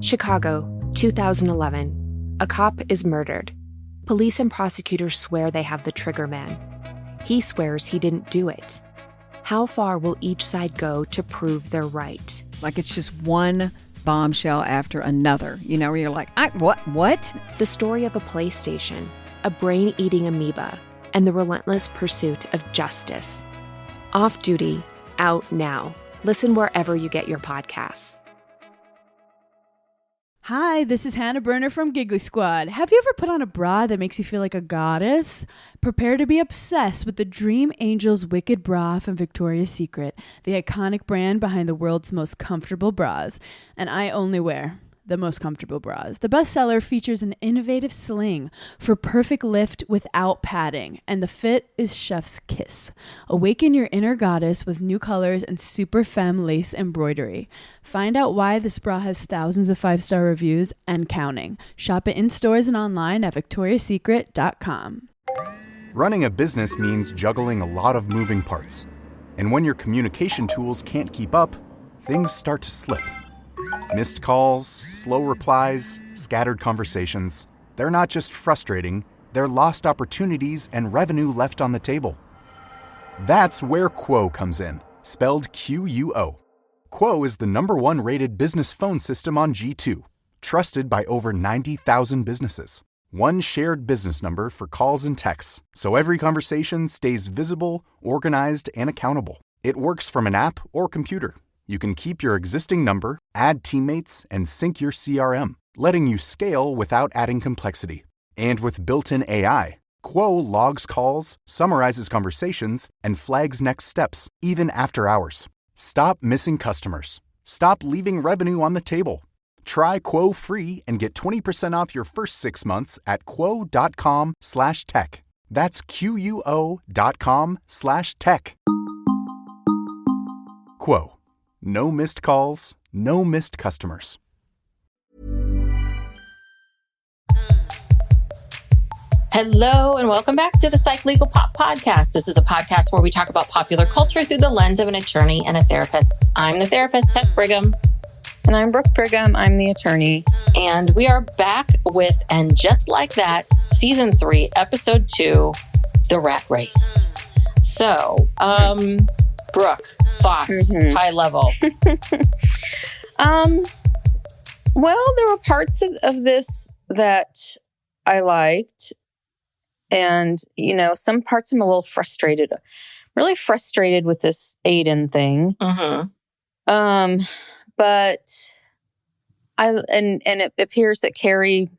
Chicago, 2011. A cop is murdered. Police and prosecutors swear they have the trigger man. He swears he didn't do it. How far will each side go to prove they're right? Like it's just one bombshell after another, where you're like, what? The story of a PlayStation, a brain-eating amoeba, and the relentless pursuit of justice. Off Duty, out now. Listen wherever you get your podcasts. Hi, this is Hannah Berner from Giggly Squad. Have you ever put on a bra that makes you feel like a goddess? Prepare to be obsessed with the Dream Angels Wicked Bra from Victoria's Secret, the iconic brand behind the world's most comfortable bras. And I only wear the most comfortable bras. The bestseller features an innovative sling for perfect lift without padding, and the fit is chef's kiss. Awaken your inner goddess with new colors and super femme lace embroidery. Find out why this bra has thousands of 5-star reviews and counting. Shop it in stores and online at victoriasecret.com. Running a business means juggling a lot of moving parts. And when your communication tools can't keep up, things start to slip. Missed calls, slow replies, scattered conversations. They're not just frustrating, they're lost opportunities and revenue left on the table. That's where Quo comes in, spelled Q-U-O. Quo is the #1 rated business phone system on G2, trusted by over 90,000 businesses. One shared business number for calls and texts, so every conversation stays visible, organized, and accountable. It works from an app or computer. You can keep your existing number, add teammates, and sync your CRM, letting you scale without adding complexity. And with built-in AI, Quo logs calls, summarizes conversations, and flags next steps, even after hours. Stop missing customers. Stop leaving revenue on the table. Try Quo free and get 20% off your first 6 months at quo.com/tech. That's QUO.com/tech. Quo. No missed calls, no missed customers. Hello, and welcome back to the Psych Legal Pop Podcast. This is a podcast where we talk about popular culture through the lens of an attorney and a therapist. I'm the therapist, Tess Brigham. And I'm Brooke Brigham. I'm the attorney. And we are back with, and just like that, Season 3, Episode 2, The Rat Race. So, Brooke, thoughts, high level. Well, there were parts of this that I liked. And, some parts I'm a little frustrated, really frustrated with this Aidan thing. But it appears that Carrie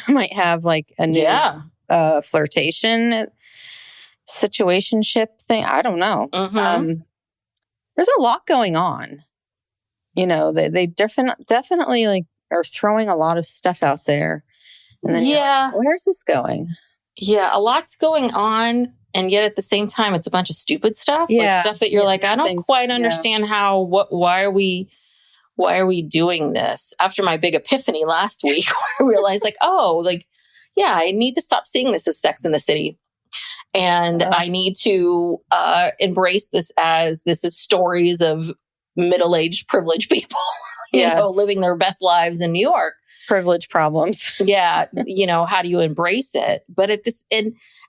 might have like a new flirtation situationship thing. I don't know. There's a lot going on. They definitely like are throwing a lot of stuff out there. And then where's this going? Yeah, a lot's going on. And yet at the same time, it's a bunch of stupid stuff. Like stuff that you're like, I don't quite understand why are we doing this? After my big epiphany last week, I realized I need to stop seeing this as Sex in the City. And I need to embrace this as this is stories of middle-aged privileged people, living their best lives in New York. Privilege problems. Yeah. How do you embrace it? But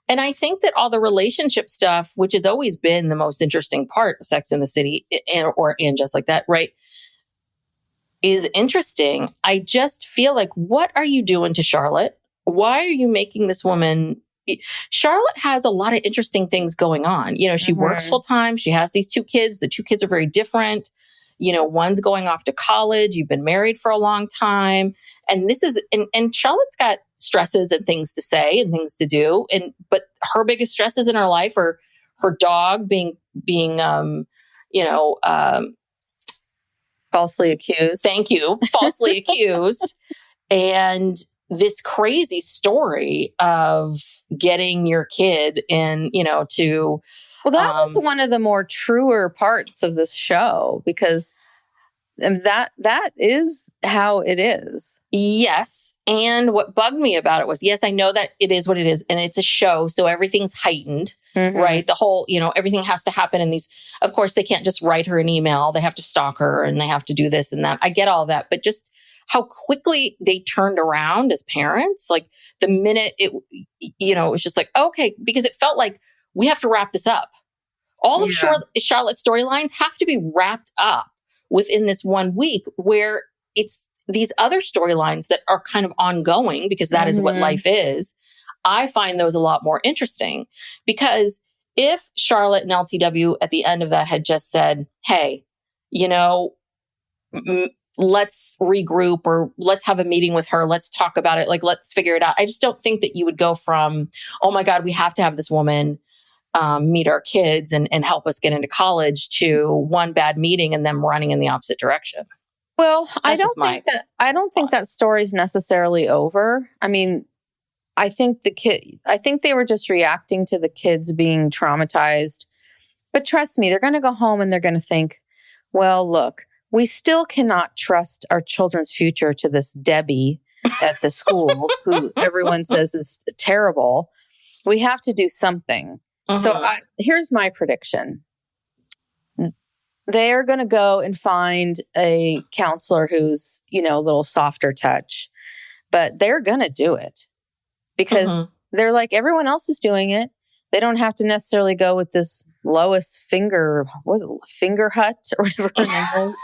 and I think that all the relationship stuff, which has always been the most interesting part of Sex in the City and Just Like That, right, is interesting. I just feel like, what are you doing to Charlotte? Why are you making this woman... Charlotte has a lot of interesting things going on. She works full time. She has these 2 kids. The 2 kids are very different. One's going off to college. You've been married for a long time. And this is, and Charlotte's got stresses and things to say and things to do. But her biggest stresses in her life are her dog being falsely accused. Thank you. Falsely accused. And this crazy story of getting your kid to... Well, that was one of the more truer parts of this show, because that is how it is. Yes. And what bugged me about it was, yes, I know that it is what it is, and it's a show, so everything's heightened, right? The whole, everything has to happen in these... Of course, they can't just write her an email. They have to stalk her, and they have to do this and that. I get all that, but just how quickly they turned around as parents. Like the minute it was just like, okay, because it felt like we have to wrap this up. All of Charlotte's storylines have to be wrapped up within this 1 week, where it's these other storylines that are kind of ongoing, because that is what life is. I find those a lot more interesting, because if Charlotte and LTW at the end of that had just said, hey, let's regroup, or let's have a meeting with her. Let's talk about it. Like, let's figure it out. I just don't think that you would go from, oh my God, we have to have this woman meet our kids and help us get into college, to one bad meeting and them running in the opposite direction. Well, I don't think that story is necessarily over. I mean, I think they were just reacting to the kids being traumatized. But trust me, they're going to go home and they're going to think, well, look, we still cannot trust our children's future to this Debbie at the school who everyone says is terrible. We have to do something. So here's my prediction. They're going to go and find a counselor who's, a little softer touch, but they're going to do it because they're like, everyone else is doing it. They don't have to necessarily go with this Lois Finger Hut or whatever her name is.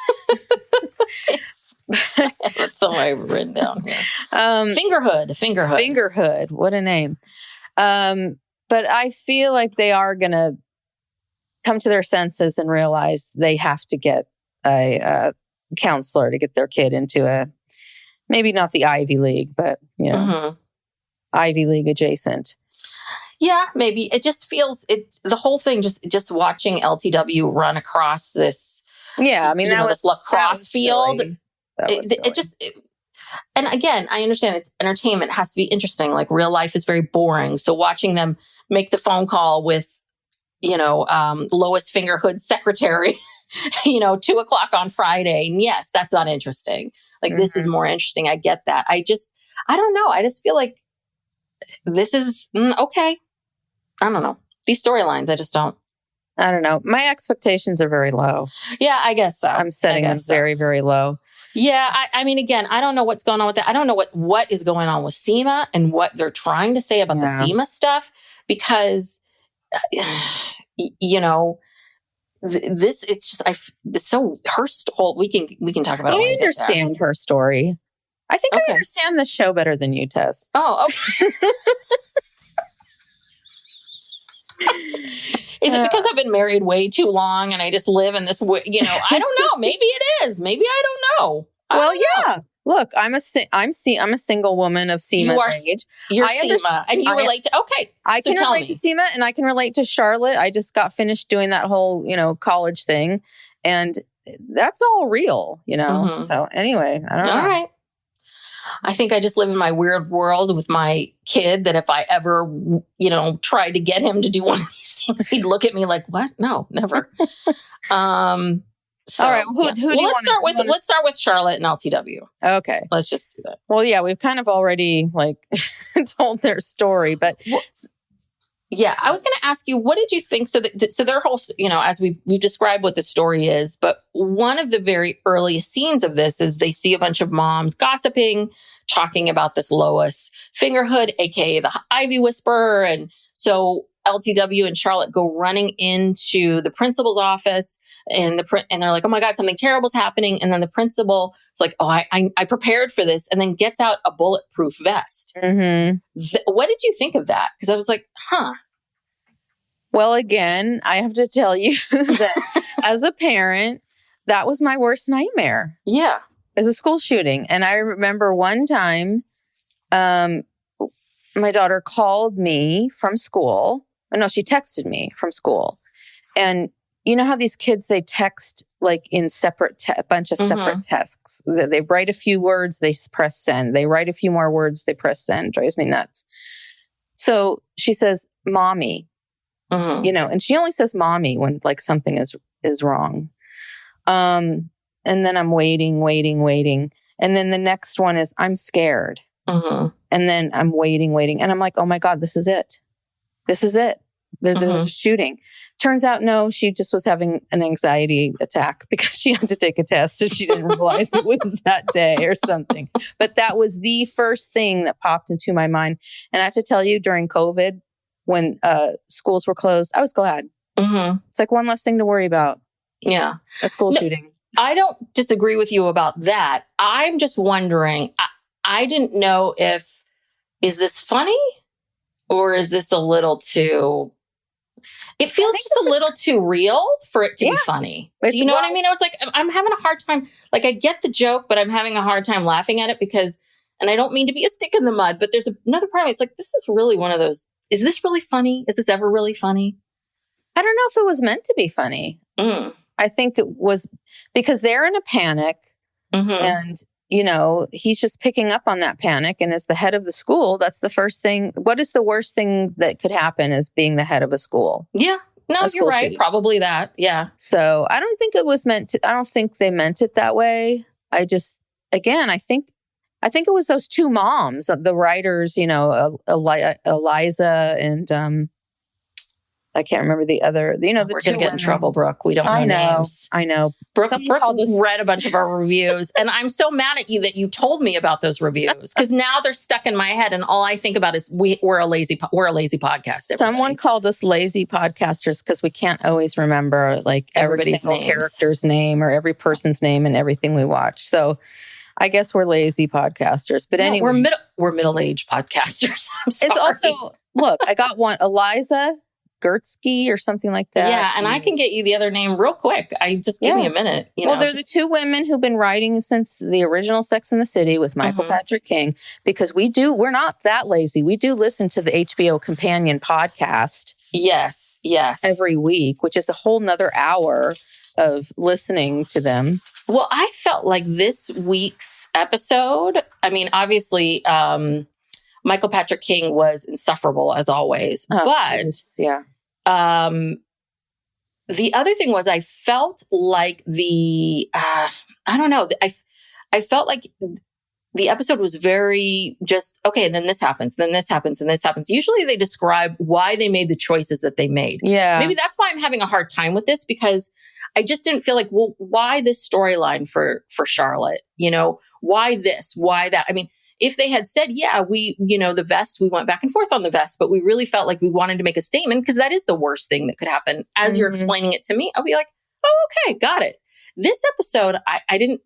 That's somewhere written down here. Fingerhood. What a name. But I feel like they are going to come to their senses and realize they have to get a counselor to get their kid into maybe not the Ivy League, but, Ivy League adjacent. Yeah, maybe. It just feels the whole thing, just watching LTW run across this. Yeah, I mean, this lacrosse field. And again, I understand it's entertainment. It has to be interesting. Like, real life is very boring. So watching them make the phone call with, Lois Fingerhood's secretary, 2:00 on Friday. And yes, that's not interesting. Like, this is more interesting. I get that. I don't know. I just feel like this is okay. I don't know. These storylines, I don't know. My expectations are very low. Yeah, I guess so. I'm setting them very, very low. Yeah, I mean, again, I don't know what's going on with that. I don't know what is going on with Seema and what they're trying to say about the Seema stuff, because, it's just, her whole, we can talk about it. I understand her story. I think I understand this show better than you, Tess. Oh, okay. Is it because I've been married way too long and I just live in this way? I don't know. Maybe it is. Maybe I don't know. Yeah. Look, I'm a single woman of Seema's age. You're Seema, and you relate to. Okay, I can relate to Seema, and I can relate to Charlotte. I just got finished doing that whole, college thing, and that's all real, So anyway, I don't know. All right. I think I just live in my weird world with my kid, that if I ever, tried to get him to do one of these things, he'd look at me like, what? No, never. So, all right. Let's start with Charlotte and LTW. Okay. Let's just do that. Well, yeah, we've kind of already told their story, but yeah, I was going to ask you, what did you think? So their whole, as we've described what the story is, but one of the very earliest scenes of this is they see a bunch of moms gossiping, talking about this Lois Fingerhood, aka the Ivy Whisperer. And so LTW and Charlotte go running into the principal's office, and they're like, oh my God, something terrible's happening. And then the principal is like, oh, I prepared for this, and then gets out a bulletproof vest. What did you think of that? Because I was like, Well, again, I have to tell you that as a parent, that was my worst nightmare. Yeah. As a school shooting. And I remember one time, my daughter called me from school. No, she texted me from school. And you know how these kids, they text like in a bunch of separate texts. They write a few words, they press send. They write a few more words, they press send. Drives me nuts. So she says, Mommy, and she only says mommy when like something is wrong. And then I'm waiting. And then the next one is, I'm scared. And then I'm waiting. And I'm like, oh my God, this is it. They're shooting. Turns out, no, she just was having an anxiety attack because she had to take a test and she didn't realize it was that day or something. But that was the first thing that popped into my mind. And I have to tell you, during COVID, when schools were closed, I was glad. It's like one less thing to worry about. Yeah. A school shooting. I don't disagree with you about that. I'm just wondering, I didn't know is this funny or is this a little too... It feels just a little too real for it to be funny. Do you know what I mean? I was like, I'm having a hard time. Like, I get the joke, but I'm having a hard time laughing at it because, and I don't mean to be a stick in the mud, but there's another part of me. It's like, this is really one of those, is this really funny? Is this ever really funny? I don't know if it was meant to be funny. I think it was because they're in a panic and, you know, he's just picking up on that panic. And as the head of the school, that's the first thing. What is the worst thing that could happen as being the head of a school? Yeah. No, you're right. Shooting. Probably that. Yeah. So I don't think it was meant to, I don't think they meant it that way. I just, again, I think it was those two moms, the writers, you know, Eliza and, I can't remember the other, you know, we're going to get in trouble, Brooke. We don't know names. I know. Brooke read a bunch of our reviews and I'm so mad at you that you told me about those reviews because now they're stuck in my head and all I think about is we're a lazy podcast. Everybody. Someone called us lazy podcasters because we can't always remember like every single character's name or every person's name and everything we watch. So I guess we're lazy podcasters, but anyway. We're middle-aged podcasters. I'm sorry. It's also, look, I got one, Eliza Gertzky or something like that. Yeah, and I can get you the other name real quick. Give me a minute. They're the two women who've been writing since the original Sex and the City with Michael Patrick King, because we're not that lazy. We do listen to the HBO Companion podcast. Yes. Every week, which is a whole nother hour of listening to them. Well, I felt like this week's episode, I mean, obviously, Michael Patrick King was insufferable as always, but the other thing was I felt like I felt like the episode was very just, okay, and then this happens, then this happens, and this happens. Usually they describe why they made the choices that they made. Yeah. Maybe that's why I'm having a hard time with this because I just didn't feel like, well, why this storyline for Charlotte? You know, why this? Why that? I mean, if they had said, yeah, the vest, we went back and forth on the vest, but we really felt like we wanted to make a statement because that is the worst thing that could happen. As you're explaining it to me, I'll be like, oh, okay, got it. This episode, I didn't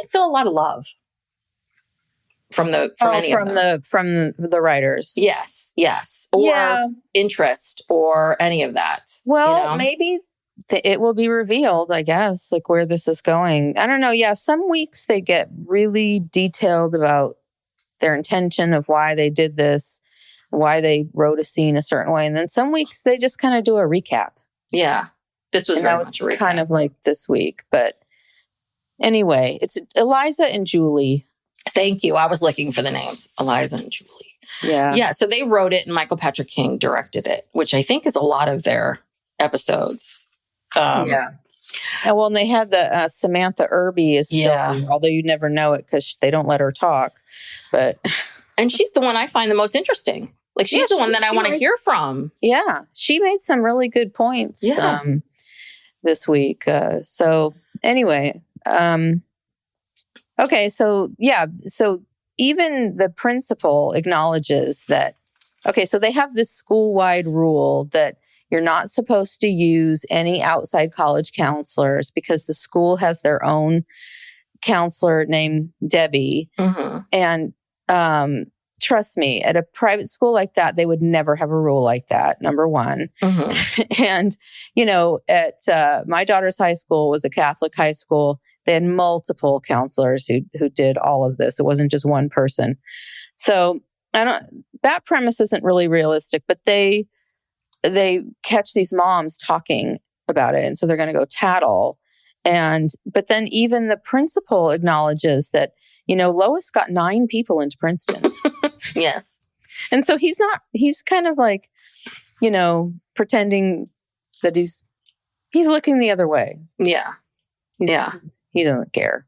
feel a lot of love from the writers. Yes. Or interest or any of that. Well, maybe it will be revealed, I guess, like where this is going. I don't know. Yeah. Some weeks they get really detailed about their intention of why they did this, why they wrote a scene a certain way. And then some weeks they just kind of do a recap. Yeah. This was very much a recap. Kind of like this week. But anyway, it's Eliza and Julie. Thank you. I was looking for the names. Eliza and Julie. Yeah. Yeah. So they wrote it and Michael Patrick King directed it, which I think is a lot of their episodes. And well, and they had the Samantha Irby is still here, although you never know it because they don't let her talk. And she's the one I find the most interesting. Like she's the one that I want to hear from. Yeah, she made some really good points this week. So anyway, okay, so even the principal acknowledges that. Okay, so they have this school-wide rule that you're not supposed to use any outside college counselors because the school has their own counselor named Debbie. And trust me, at a private school like that, they would never have a rule like that, number one. And, at my daughter's high school was a Catholic high school. They had multiple counselors who did all of this. It wasn't just one person. So that premise isn't really realistic, but they catch these moms talking about it. And so they're going to go tattle. But then even the principal acknowledges that, Lois got 9 people into Princeton. Yes. And so he's kind of like, pretending that he's looking the other way. Yeah. He doesn't care.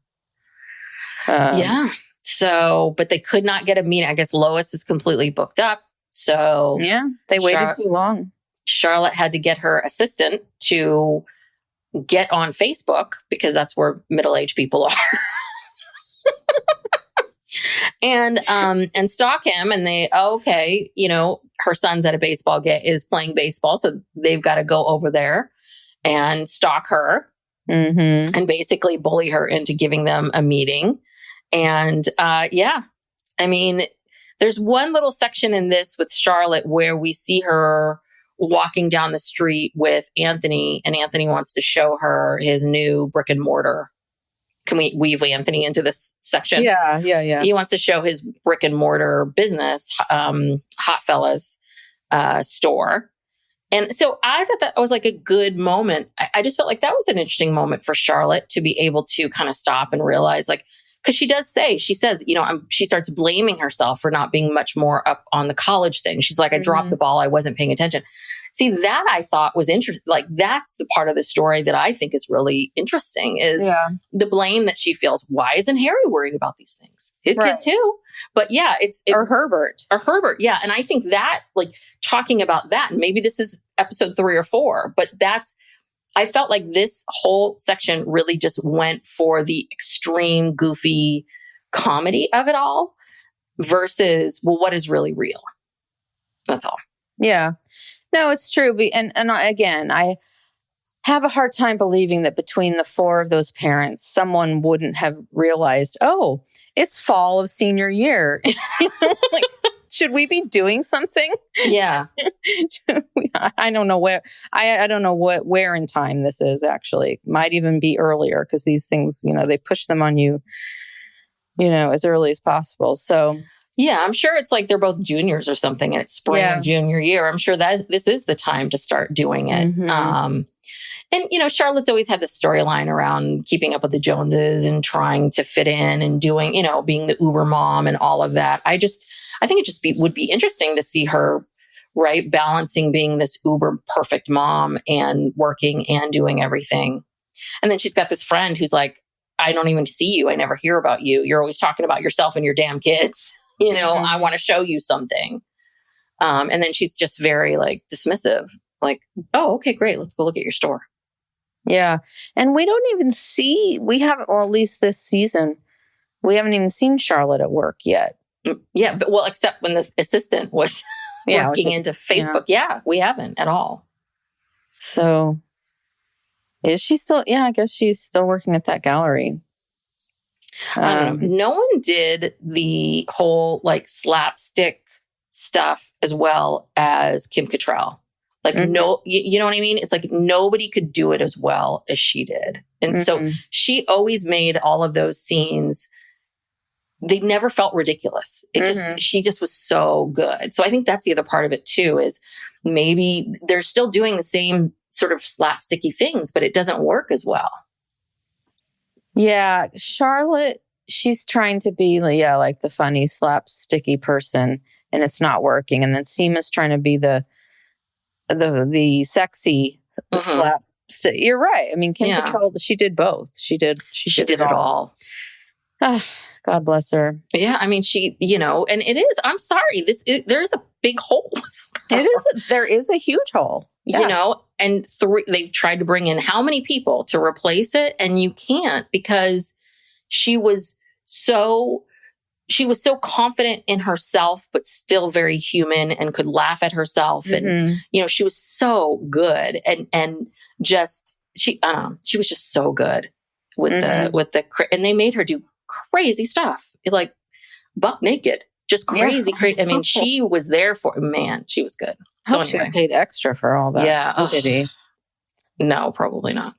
So, but they could not get a meeting. I guess Lois is completely booked up. So yeah, they waited too long. Charlotte had to get her assistant to get on Facebook because that's where middle-aged people are. And stalk him, and her son's at a baseball game, is playing baseball, so they've got to go over there and stalk her and basically bully her into giving them a meeting. And there's one little section in this with Charlotte where we see her walking down the street with Anthony, and Anthony wants to show her his new brick and mortar. Can we weave Anthony into this section? Yeah. He wants to show his brick and mortar business, Hot Fellas store. And so I thought that was like a good moment. I just felt like that was an interesting moment for Charlotte to be able to kind of stop and realize, like, because she says, she starts blaming herself for not being much more up on the college thing. She's like, I dropped the ball. I wasn't paying attention. See, that I thought was interesting. Like, that's the part of the story that I think is really interesting is the blame that she feels. Why isn't Harry worried about these things? His kid too. But or Herbert. Yeah. And I think that, like, talking about that, and maybe this is episode 3 or 4, but I felt like this whole section really just went for the extreme goofy comedy of it all versus, well, what is really real? That's all. Yeah. No, it's true. And again, I have a hard time believing that between the 4 of those parents, someone wouldn't have realized, oh, it's fall of senior year. Like, should we be doing something? Yeah. I don't know where. I don't know where in time this is. Actually, might even be earlier because these things, they push them on you, as early as possible. So. Yeah, I'm sure it's like they're both juniors or something, and it's spring of junior year. I'm sure that this is the time to start doing it. And Charlotte's always had this storyline around keeping up with the Joneses and trying to fit in and doing, being the Uber mom and all of that. I think it would be interesting to see her, right, balancing being this uber perfect mom and working and doing everything. And then she's got this friend who's like, I don't even see you. I never hear about you. You're always talking about yourself and your damn kids. I want to show you something. And then she's just very, like, dismissive. Like, oh, okay, great. Let's go look at your store. Yeah. And we don't even at least this season, we haven't even seen Charlotte at work yet. Yeah. But except when the assistant was working into Facebook. Yeah, we haven't at all. So is she still? Yeah, I guess she's still working at that gallery. I don't know. No one did the whole, like, slapstick stuff as well as Kim Cattrall. Like, no, you know what I mean? It's like nobody could do it as well as she did. And so she always made all of those scenes, they never felt ridiculous. She just was so good. So I think that's the other part of it too, is maybe they're still doing the same sort of slapsticky things, but it doesn't work as well. Yeah, Charlotte, she's trying to be, like the funny slapsticky person, and it's not working. And then Seema's trying to be the sexy slapstick. You're right. I mean, Kim Cattrall, she did both. She did it all. God bless her. Yeah, I mean, she, and it is. I'm sorry. There's a big hole. There is a huge hole. Yeah. And they've tried to bring in how many people to replace it, and you can't, because she was so confident in herself, but still very human and could laugh at herself. And, she was so good and just, I don't know, she was just so good with and they made her do crazy stuff, like buck naked, just crazy. I mean, she was there she was good. So she got paid extra for all that. Yeah. Did he? No, probably not.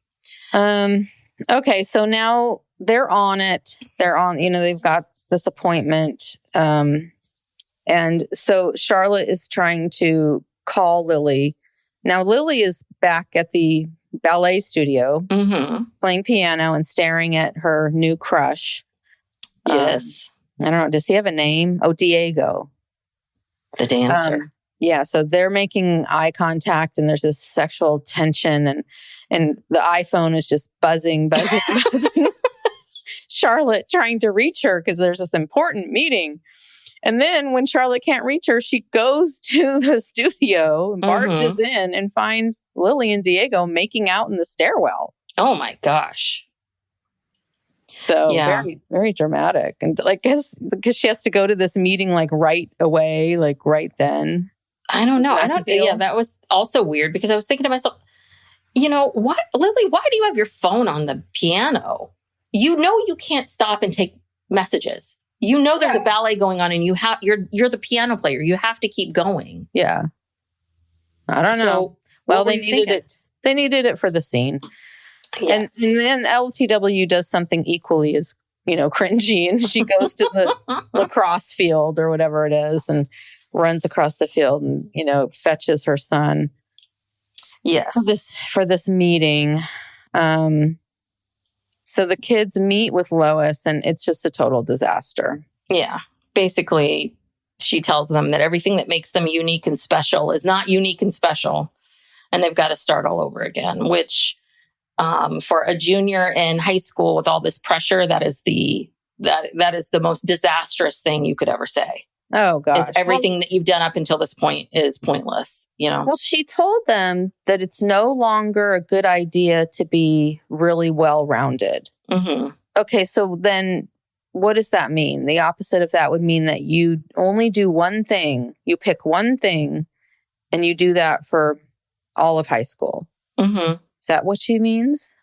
Okay. So now they're on it. They've got this appointment. And so Charlotte is trying to call Lily. Now Lily is back at the ballet studio playing piano and staring at her new crush. Yes. I don't know. Does he have a name? Oh, Diego. The dancer. Yeah. So they're making eye contact and there's this sexual tension and the iPhone is just buzzing. Charlotte trying to reach her because there's this important meeting. And then when Charlotte can't reach her, she goes to the studio and barges in and finds Lily and Diego making out in the stairwell. Oh my gosh. So very, very dramatic. And like, because she has to go to this meeting like right away, like right then. I don't know. That was also weird because I was thinking to myself, what, Lily, why do you have your phone on the piano? You can't stop and take messages. There's a ballet going on and you're the piano player. You have to keep going. Yeah. I don't know. Well, they needed it. They needed it for the scene. Yes. And then LTW does something equally as, cringy. And she goes to the lacrosse field or whatever it is and runs across the field and, fetches her son. Yes. For this meeting. So the kids meet with Lois and it's just a total disaster. Yeah. Basically, she tells them that everything that makes them unique and special is not unique and special. And they've got to start all over again, which for a junior in high school with all this pressure, that is the most disastrous thing you could ever say. Oh, gosh. Is everything that you've done up until this point is pointless, Well, she told them that it's no longer a good idea to be really well-rounded. Mm-hmm. Okay, so then what does that mean? The opposite of that would mean that you only do one thing. You pick one thing and you do that for all of high school. Mm-hmm. Is that what she means?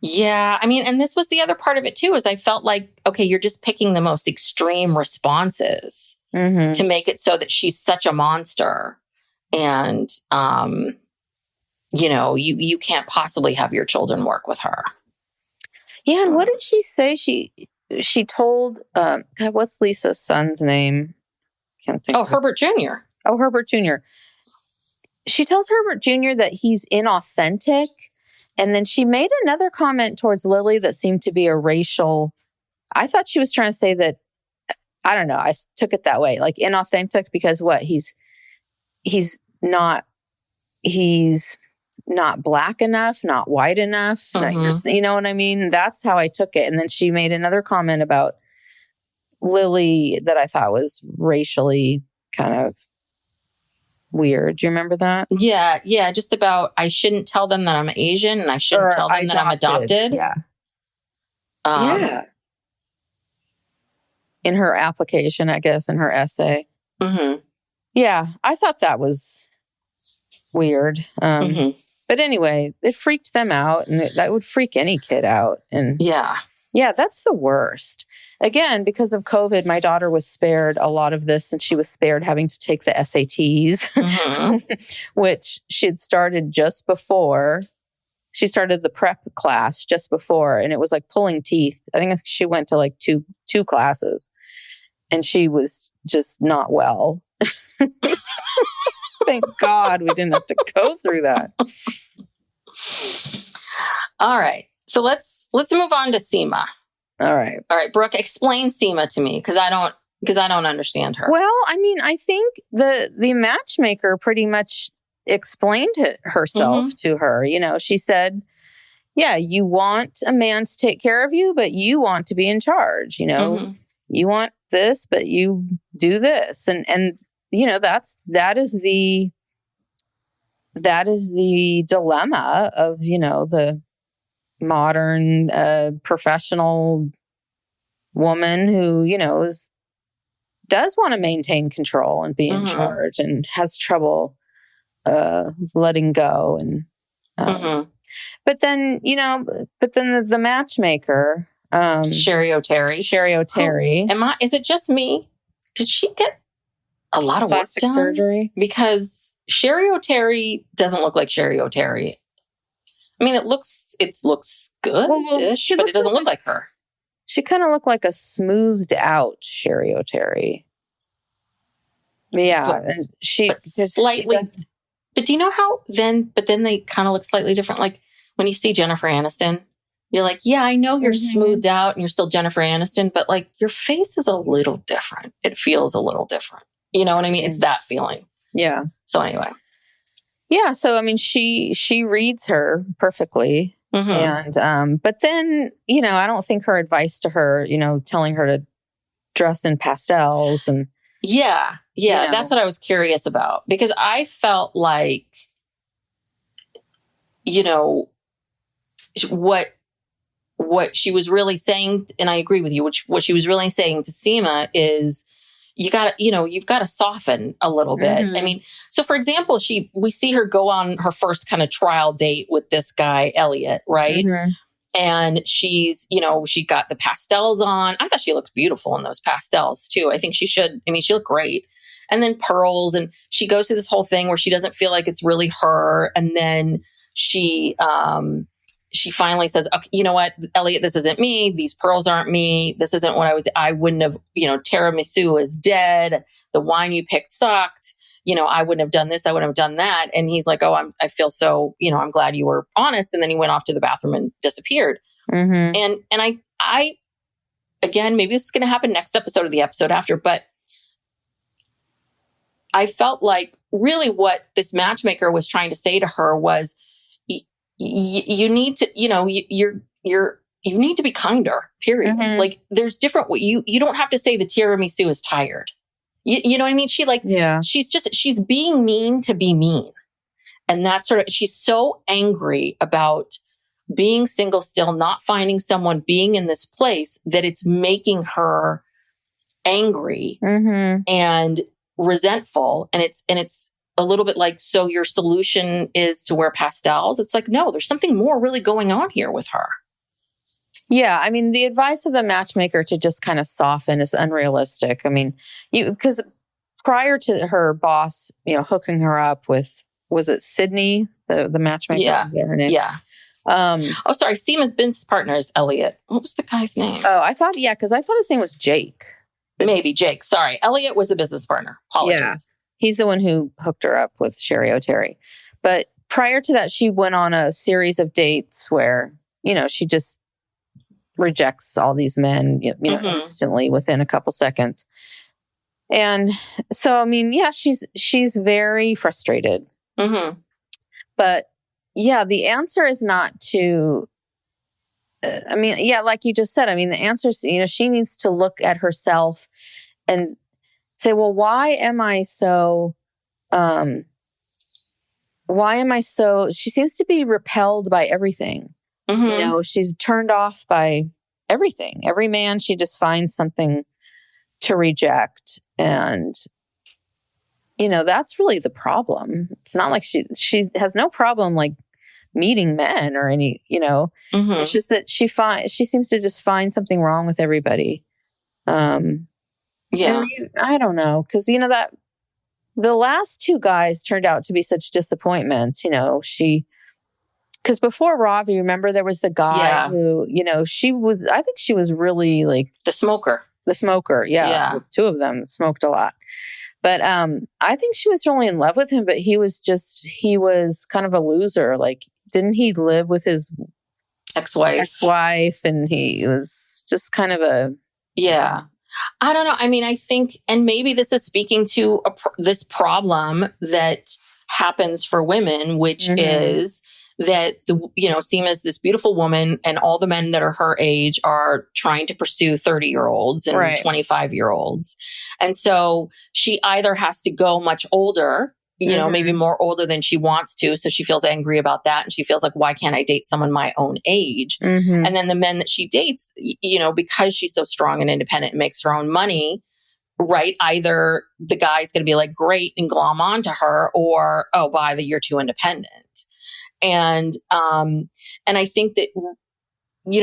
Yeah. I mean, and this was the other part of it too, is I felt like, okay, you're just picking the most extreme responses to make it so that she's such a monster. And, you can't possibly have your children work with her. Yeah. And what did she say? She told, God, what's Lisa's son's name? Can't think. Herbert Jr. Oh, Herbert Jr. She tells Herbert Jr. that he's inauthentic. And then she made another comment towards Lily that seemed to be a racial. I thought she was trying to say that, I don't know. I took it that way, like inauthentic because what? He's not black enough, not white enough. You know what I mean? That's how I took it. And then she made another comment about Lily that I thought was racially kind of weird. Do you remember that? Yeah. Yeah. Just about, I shouldn't tell them that I'm Asian and I shouldn't tell them that I'm adopted. Yeah. Yeah. In her application, I guess, in her essay. Mm-hmm. Yeah. I thought that was weird. But anyway, it freaked them out and that would freak any kid out. And yeah, that's the worst. Again, because of COVID, my daughter was spared a lot of this and she was spared having to take the SATs, which she had started just before. She started the prep class just before and it was like pulling teeth. I think she went to like two classes and she was just not well. Thank God we didn't have to go through that. All right. So let's move on to Seema. All right, Brooke, explain Seema to me because I don't understand her. Well, I mean, I think the matchmaker pretty much explained herself to her. She said, yeah, you want a man to take care of you, but you want to be in charge. You want this, but you do this. And that is the dilemma of, the modern professional woman who, does want to maintain control and be in charge and has trouble letting go. And but then the matchmaker, Sherry O'Terry. Is it just me? Did she get a lot of plastic work done? Surgery? Because Sherry O'Terry doesn't look like Sherry O'Terry. I mean, it looks good-ish, but it doesn't look like her. She kind of looked like a smoothed out Sherry O'Terry. Yeah, and but slightly. But do you know how then they kind of look slightly different? Like when you see Jennifer Aniston, you're like, yeah, I know you're smoothed out and you're still Jennifer Aniston, but like your face is a little different. It feels a little different. You know what I mean? It's that feeling. Yeah. So anyway. Yeah. So, I mean, she reads her perfectly. And, but then, I don't think her advice to her, telling her to dressed in pastels and yeah, that's what I was curious about, because I felt like, you know, what she was really saying, and I agree with you, what she was really saying to Seema is, you've got to soften a little bit. I mean, so for example, we see her go on her first kind of trial date with this guy, Elliot, right? And she got the pastels on. I thought she looked beautiful in those pastels too. I think she looked great. And then pearls, and she goes through this whole thing where she doesn't feel like it's really her. And then she finally says, okay, you know what, Elliot, this isn't me. These pearls aren't me. This isn't what I wouldn't have, tiramisu is dead. The wine you picked sucked. I wouldn't have done this. I wouldn't have done that. And he's like, oh, I feel so, I'm glad you were honest. And then he went off to the bathroom and disappeared. And I, again, maybe this is going to happen next episode or the episode after, but I felt like really what this matchmaker was trying to say to her was, you need to, you need to be kinder, period. Like there's different, you don't have to say the tiramisu is tired. You know what I mean? She's being mean to be mean. And that's she's so angry about being single still, not finding someone, being in this place, that it's making her angry and resentful. And it's a little bit like, so your solution is to wear pastels? It's like, no, there's something more really going on here with her. Yeah, I mean, the advice of the matchmaker to just kind of soften is unrealistic. I mean, because prior to her boss, hooking her up with, was it Sydney, the matchmaker? Yeah, was that her name? Yeah. Sorry, Seema's business partner is Elliot. What was the guy's name? Oh, because I thought his name was Jake. Maybe Jake. Sorry, Elliot was the business partner. Apologies. Yeah, he's the one who hooked her up with Sherry O'Terry. But prior to that, she went on a series of dates where, she just rejects all these men, instantly within a couple seconds. And so, I mean, yeah, she's very frustrated. But yeah, the answer is not to, like you just said, the answer is, she needs to look at herself and say, well, why am I so, she seems to be repelled by everything. She's turned off by everything. Every man, she just finds something to reject. And, that's really the problem. It's not like she has no problem like meeting men or any, it's just that she seems to just find something wrong with everybody. I don't know. Cause that the last two guys turned out to be such disappointments, because before Ravi, remember there was the guy who, I think she was really like the smoker. Yeah. The two of them smoked a lot. But I think she was really in love with him, but he was kind of a loser. Like, didn't he live with his ex-wife? And he was just kind of a... Yeah. I don't know. I think, and maybe this is speaking to this problem that happens for women, which is that Seema is this beautiful woman, and all the men that are her age are trying to pursue 30-year-olds and 25-year-olds. And so she either has to go much older, maybe more older than she wants to. So she feels angry about that. And she feels like, why can't I date someone my own age? And then the men that she dates, because she's so strong and independent and makes her own money, right? Either the guy's going to be like, great, and glom onto her, or, oh, bye, that you're too independent. And I think that,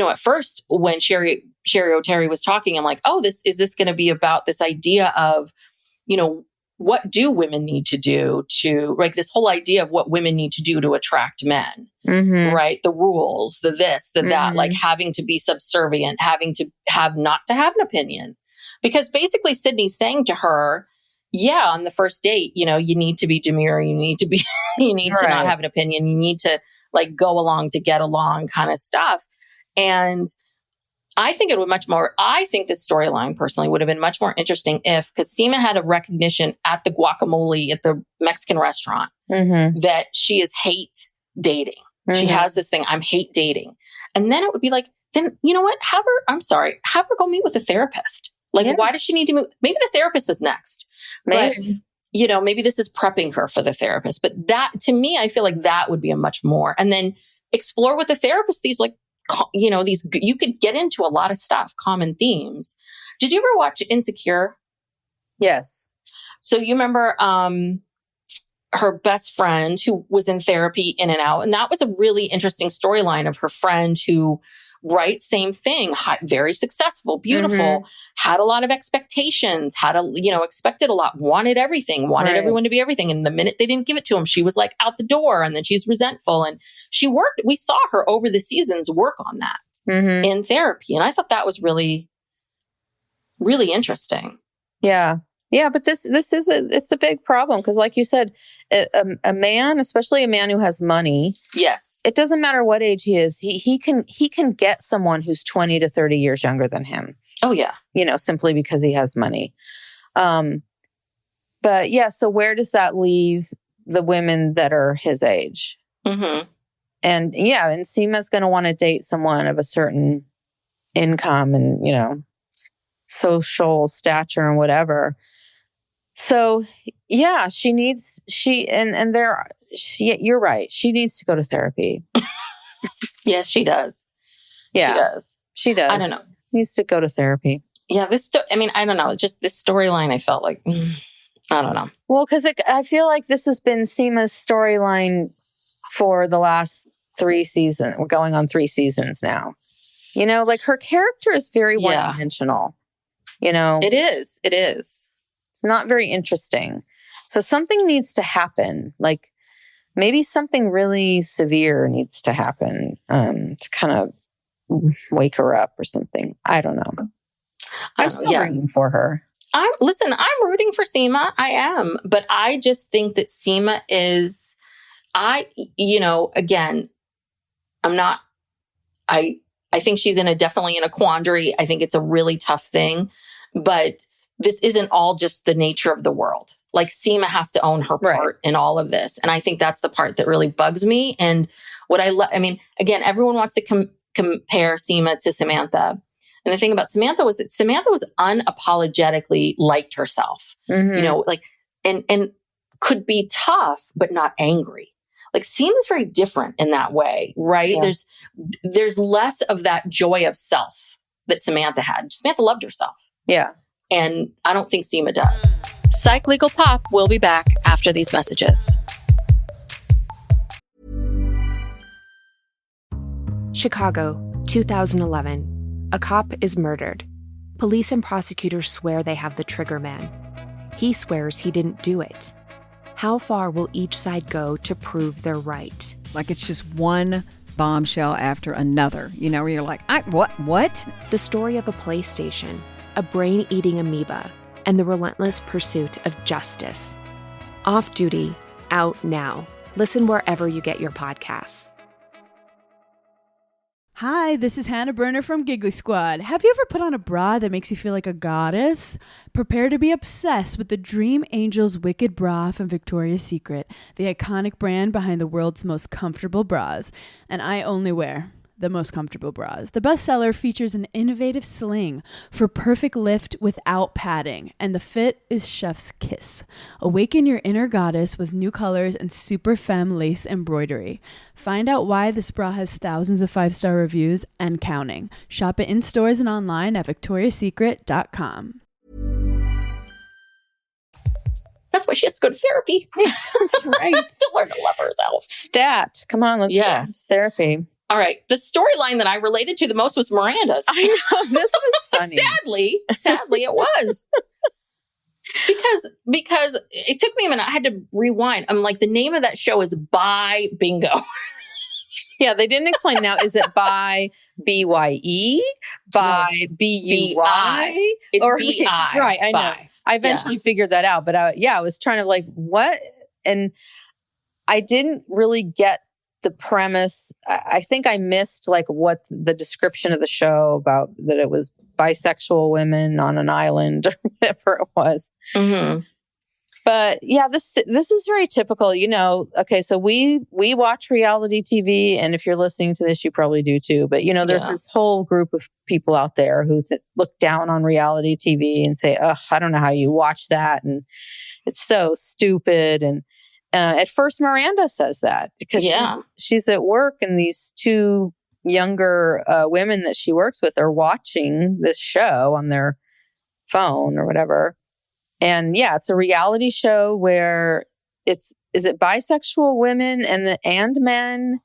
at first when Sherry O'Terry was talking, I'm like, oh, is this going to be about this idea of, what do women need to do to, like, this whole idea of what women need to do to attract men, right? The rules, the this, the that, like having to be subservient, having to not to have an opinion. Because basically Sydney's saying to her, yeah, on the first date, you need to be demure. You need to not have an opinion. You need to like go along to get along kind of stuff. And I think this storyline personally would have been much more interesting because Seema had a recognition at the guacamole at the Mexican restaurant that she is hate dating. She has this thing, I'm hate dating. And then it would be like, then you know what? Have her go meet with a therapist. Like, why does she need to move? Maybe the therapist is next. Maybe. But, maybe this is prepping her for the therapist. But that, to me, I feel like that would be a much more. And then explore with the therapist these, like, these, you could get into a lot of stuff, common themes. Did you ever watch Insecure? Yes. So you remember her best friend who was in therapy in and out. And that was a really interesting storyline of her friend who, right, same thing, very successful, beautiful, had a lot of expectations, expected a lot, wanted everything, wanted everyone to be everything. And the minute they didn't give it to him, she was like out the door, and then she's resentful. And we saw her over the seasons work on that in therapy. And I thought that was really, really interesting. Yeah. Yeah, but it's a big problem because, like you said, a man, especially a man who has money, yes, it doesn't matter what age he is, he can get someone who's 20 to 30 years younger than him. Oh yeah, simply because he has money. But yeah, so where does that leave the women that are his age? And and Seema's going to want to date someone of a certain income and social stature and whatever. So yeah, you're right. She needs to go to therapy. Yes, she does. Yeah, she does. I don't know. Needs to go to therapy. Yeah, I don't know. Just this storyline, I felt like, I don't know. Well, because I feel like this has been Seema's storyline for the last 3 seasons. We're going on 3 seasons now. Like her character is very one-dimensional. It is. It's not very interesting. So something needs to happen. Like maybe something really severe needs to happen to kind of wake her up or something. I don't know. I'm still rooting for her. I'm rooting for Seema. I am. But I just think that Seema is, again, I think she's definitely in a quandary. I think it's a really tough thing. But this isn't all just the nature of the world. Like Seema has to own her part in all of this. And I think that's the part that really bugs me. And what again, everyone wants to compare Seema to Samantha. And the thing about Samantha was that Samantha was unapologetically liked herself, and could be tough, but not angry. Like Seema's very different in that way, right? Yeah. There's less of that joy of self that Samantha had. Samantha loved herself. Yeah. And I don't think Seema does. Psych Legal Pop will be back after these messages. Chicago, 2011. A cop is murdered. Police and prosecutors swear they have the trigger man. He swears he didn't do it. How far will each side go to prove they're right? Like it's just one bombshell after another, where you're like, what? The story of a PlayStation, a brain-eating amoeba, and the relentless pursuit of justice. Off Duty, out now. Listen wherever you get your podcasts. Hi, this is Hannah Berner from Giggly Squad. Have you ever put on a bra that makes you feel like a goddess? Prepare to be obsessed with the Dream Angel's Wicked Bra from Victoria's Secret, the iconic brand behind the world's most comfortable bras. And I only wear the most comfortable bras. The bestseller features an innovative sling for perfect lift without padding, and the fit is chef's kiss. Awaken your inner goddess with new colors and super femme lace embroidery. Find out why this bra has thousands of 5-star reviews and counting. Shop it in stores and online at victoriasecret.com. That's why she has to go to therapy. Yes, that's right. To learn to love herself. Stat. Come on, let's get therapy. All right. The storyline that I related to the most was Miranda's. I know. This was funny. Sadly, it was. Because it took me a minute. I had to rewind. I'm like, the name of that show is By Bingo. Yeah, they didn't explain. Now, is it by BYE? By BUY? It's BI. Right, I know. I eventually figured that out. But I was trying to like, what? And I didn't really get the premise. I think I missed like what the description of the show about, that it was bisexual women on an island or whatever it was. Mm-hmm. But yeah, this is very typical. Okay, so we watch reality TV, and if you're listening to this, you probably do too. But there's this whole group of people out there who look down on reality TV and say, "Oh, I don't know how you watch that," and it's so stupid. And at first, Miranda says that because she's at work, and these two younger women that she works with are watching this show on their phone or whatever. And it's a reality show where is it bisexual women and men,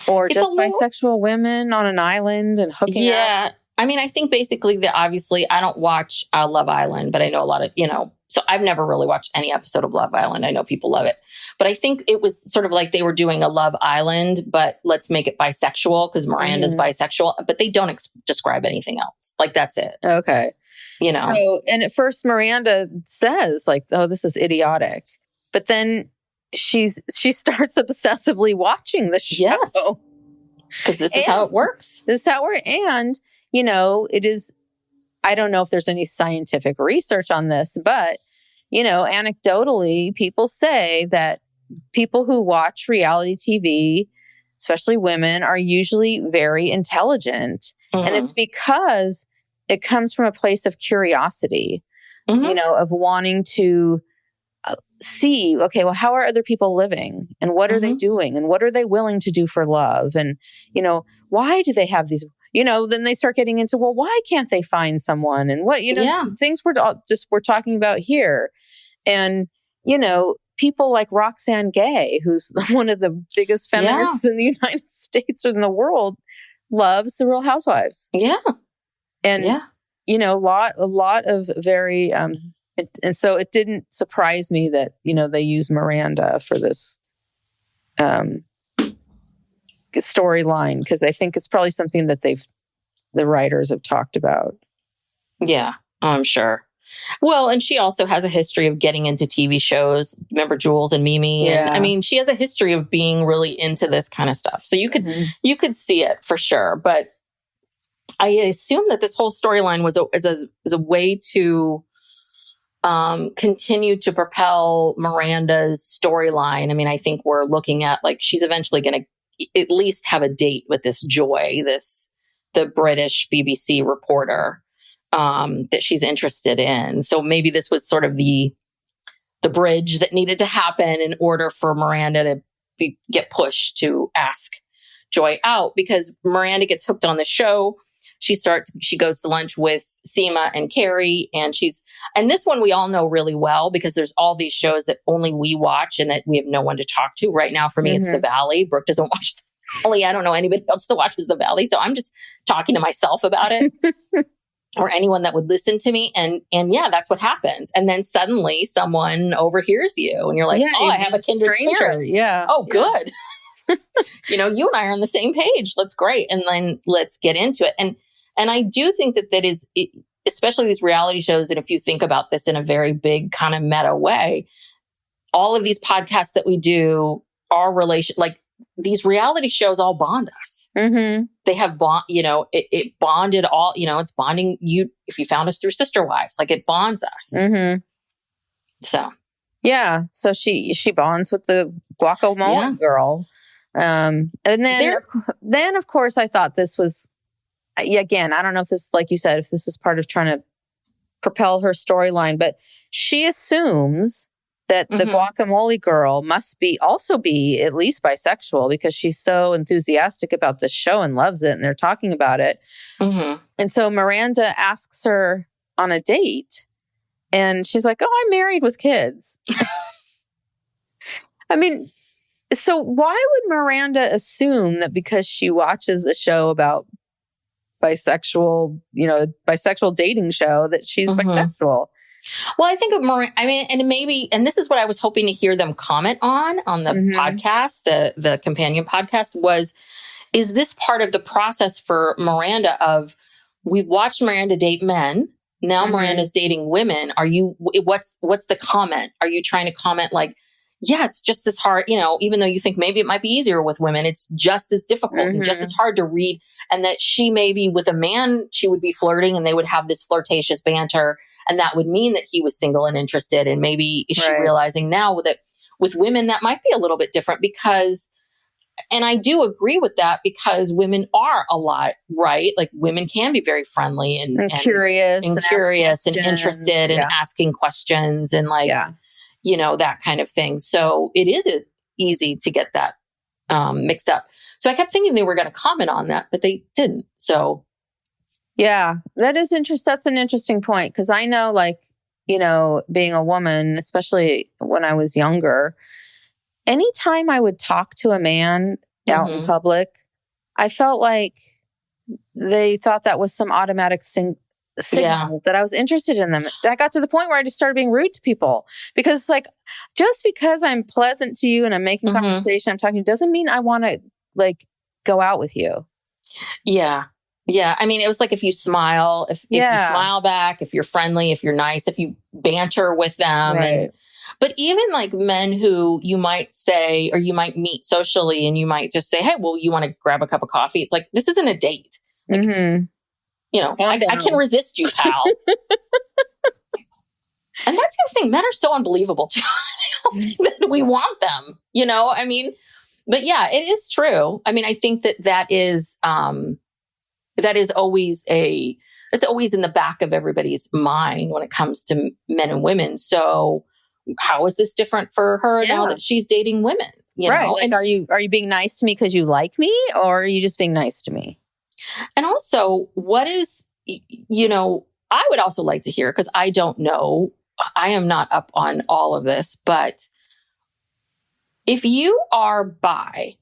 or just bisexual women on an island and hooking up? Yeah. I mean, I think basically obviously I don't watch Love Island, but I know a lot of, so I've never really watched any episode of Love Island. I know people love it, but I think it was sort of like they were doing a Love Island, but let's make it bisexual because Miranda's bisexual, but they don't describe anything else. Like that's it. Okay. So, and at first Miranda says like, "Oh, this is idiotic," but then she starts obsessively watching the show. Yes, because this is how it works. This is how it works, and it is. I don't know if there's any scientific research on this, but anecdotally, people say that people who watch reality TV, especially women, are usually very intelligent, and it's because it comes from a place of curiosity, of wanting to see, okay, well, how are other people living and what are they doing and what are they willing to do for love? And, why do they have these, then they start getting into, well, why can't they find someone? And what, things we're talking about here. And, people like Roxane Gay, who's one of the biggest feminists in the United States or in the world, loves The Real Housewives. Yeah. And, a lot of very, and so it didn't surprise me that, they use Miranda for this storyline, because I think it's probably something that the writers have talked about. Yeah, I'm sure. Well, and she also has a history of getting into TV shows. Remember Jules and Mimi? Yeah. And, I mean, she has a history of being really into this kind of stuff. So you could see it for sure. But I assume that this whole storyline was a way to continue to propel Miranda's storyline. I mean, I think we're looking at like she's eventually going to at least have a date with this Joy, the British BBC reporter that she's interested in. So maybe this was sort of the bridge that needed to happen in order for Miranda to get pushed to ask Joy out, because Miranda gets hooked on the show. She goes to lunch with Seema and Carrie, and this one we all know really well because there's all these shows that only we watch and that we have no one to talk to. Right now, for me, it's The Valley. Brooke doesn't watch The Valley. I don't know anybody else that watches The Valley. So I'm just talking to myself about it or anyone that would listen to me. And yeah, that's what happens. And then suddenly someone overhears you and you're like, I have a kindred spirit. Yeah. Oh, good. You and I are on the same page. That's great. And then let's get into it. And I do think that is, especially these reality shows. And if you think about this in a very big kind of meta way, all of these podcasts that we do are like these reality shows all bond us. Mm-hmm. They have it bonded all, it's bonding you. If you found us through Sister Wives, like it bonds us. Mm-hmm. So. Yeah. So she bonds with the guacamole girl. And then of course I thought this was, again, I don't know if this, like you said, if this is part of trying to propel her storyline, but she assumes that the guacamole girl must also be at least bisexual because she's so enthusiastic about this show and loves it. And they're talking about it. Mm-hmm. And so Miranda asks her on a date and she's like, "Oh, I'm married with kids." I mean, so why would Miranda assume that because she watches a show about bisexual dating show that she's bisexual? Well, I think of Miranda, and this is what I was hoping to hear them comment on the podcast, the companion podcast is this part of the process for Miranda of, we've watched Miranda date men. Now Miranda's dating women. What's the comment? Are you trying to comment like, yeah, it's just as hard, even though you think maybe it might be easier with women, it's just as difficult and just as hard to read. And that she maybe with a man, she would be flirting and they would have this flirtatious banter. And that would mean that he was single and interested. And maybe is she Right. realizing now that with women, that might be a little bit different because, and I do agree with that because women are a lot, right? Like women can be very friendly and curious and curious and interested and Yeah. asking questions and like, Yeah. you know, that kind of thing. So it is easy to get that mixed up. So I kept thinking they were going to comment on that, but they didn't. So Yeah, that is interesting. That's an interesting point because I know, like, you know, being a woman, especially when I was younger, anytime I would talk to a man out in public, I felt like they thought that was some automatic signal that I was interested in them. I got to the point where I just started being rude to people because it's like, just because I'm pleasant to you and I'm making conversation, I'm talking to you, doesn't mean I want to like go out with you. Yeah. Yeah. I mean, it was like if you smile, if you smile back, if you're friendly, if you're nice, if you banter with them. Right. But even like men who you might say, or you might meet socially and you might just say, hey, well, you want to grab a cup of coffee? It's like, this isn't a date. Like, you know, I can resist you, pal. And that's the thing. Men are so unbelievable too. I don't think that we want them, you know, I mean, but yeah, it is true. I mean, I think that is always it's always in the back of everybody's mind when it comes to men and women. So how is this different for her now that she's dating women? You know? Like, And are you being nice to me because you like me, or are you just being nice to me? And also, what is, you know, I would also like to hear, because I don't know, I am not up on all of this, but if you are bi,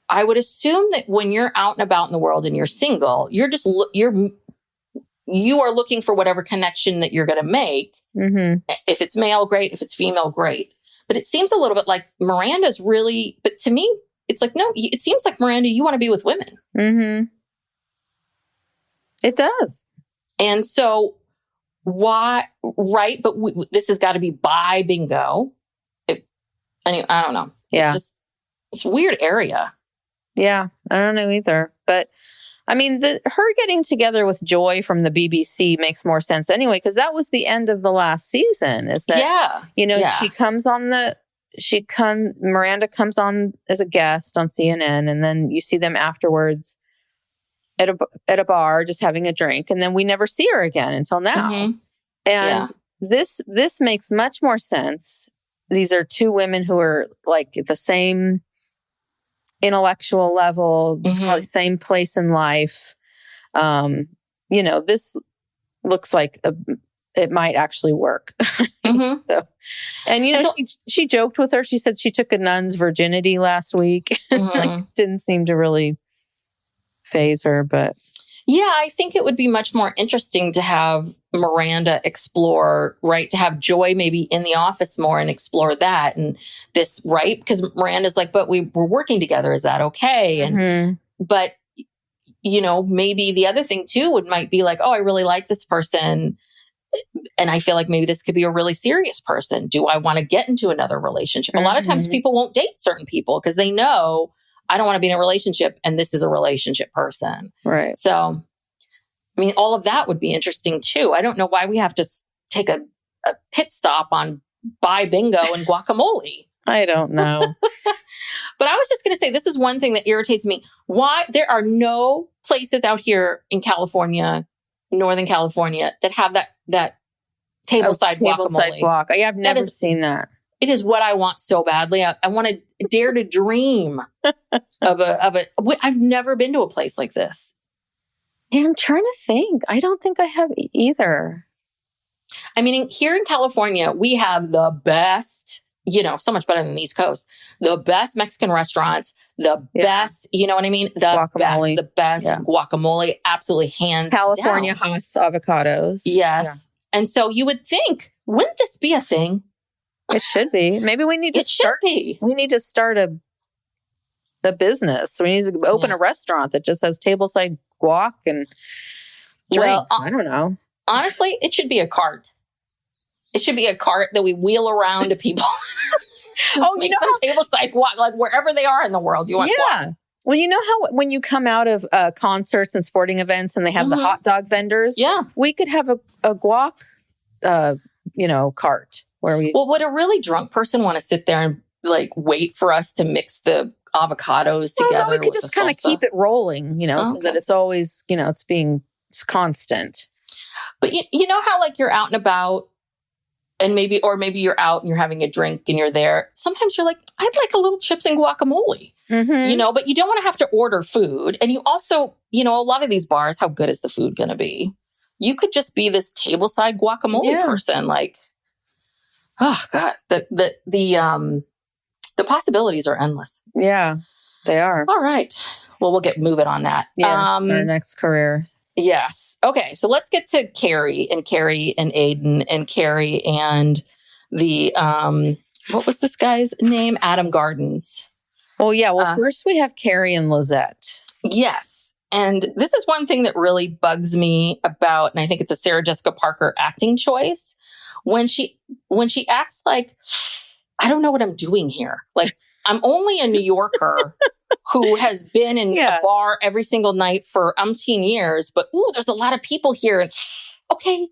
I would assume that when you're out and about in the world and you're single, you are looking for whatever connection that you're going to make. If it's male, great. If it's female, great. But it seems a little bit like Miranda's really, but to me, it's like, no, it seems like Miranda, you want to be with women. It does. And so why, right? But this has got to be bi bingo. I don't know. Yeah. It's a weird area. Yeah. I don't know either. But I mean, her getting together with Joy from the BBC makes more sense anyway, because that was the end of the last season. Is that, you know, Miranda comes on as a guest on CNN, and then you see them afterwards at a bar just having a drink, and then we never see her again until now. And this makes much more sense. These are two women who are like at the same intellectual level, probably same place in life. You know, this looks like it might actually work. So, and you know, she joked with her. She said she took a nun's virginity last week. Like, didn't seem to really faze her, but yeah, I think it would be much more interesting to have Miranda explore, right? To have Joy maybe in the office more and explore that and this, right? Because Miranda's like, but we're working together. Is that okay? And but you know, maybe the other thing too might be like, oh, I really like this person, and I feel like maybe this could be a really serious person. Do I want to get into another relationship? A lot of times people won't date certain people because they know, I don't want to be in a relationship, and this is a relationship person. Right. So, I mean, all of that would be interesting too. I don't know why we have to take a pit stop on bi bingo and guacamole. I don't know. But I was just going to say, this is one thing that irritates me. Why there are no places out here in California, Northern California, that have that tableside guacamole. Guac. Yeah, I've never seen that. It is what I want so badly. I want to dare to dream of a. I've never been to a place like this. Yeah, I'm trying to think. I don't think I have either. I mean, here in California, we have the best, you know, so much better than the East Coast, the best Mexican restaurants, the best, you know what I mean? The best guacamole, absolutely hands California down. Haas avocados. Yes. Yeah. And so you would think, wouldn't this be a thing? It should be. Maybe we need to we need to start a business. We need to open a restaurant that just has tableside guac and drinks. I don't know. Honestly, it should be a cart. It should be a cart that we wheel around to people. Just make some tableside guac, like wherever they are in the world. You want guac. Well, you know how when you come out of concerts and sporting events and they have the hot dog vendors? Yeah. We could have a guac, cart where we... Well, would a really drunk person want to sit there and like wait for us to mix the avocados together? No, we could just kind of keep it rolling, so that it's always, it's constant. But you know how like you're out and about and maybe you're out and you're having a drink and you're there. Sometimes you're like, I'd like a little chips and guacamole, but you don't want to have to order food. And you also, a lot of these bars, how good is the food going to be? You could just be this tableside guacamole person. Like, oh God, the possibilities are endless. Yeah, they are. All right. Well, we'll get moving on that. Yes, our next career. Yes. Okay. So let's get to Carrie and Aidan and Carrie and the, what was this guy's name? Adam Gardens. Oh, yeah. Well, first we have Carrie and Lizette. Yes. And this is one thing that really bugs me about, and I think it's a Sarah Jessica Parker acting choice, when she acts like, I don't know what I'm doing here. Like, I'm only a New Yorker who has been in a bar every single night for umpteen years, but there's a lot of people here. And okay.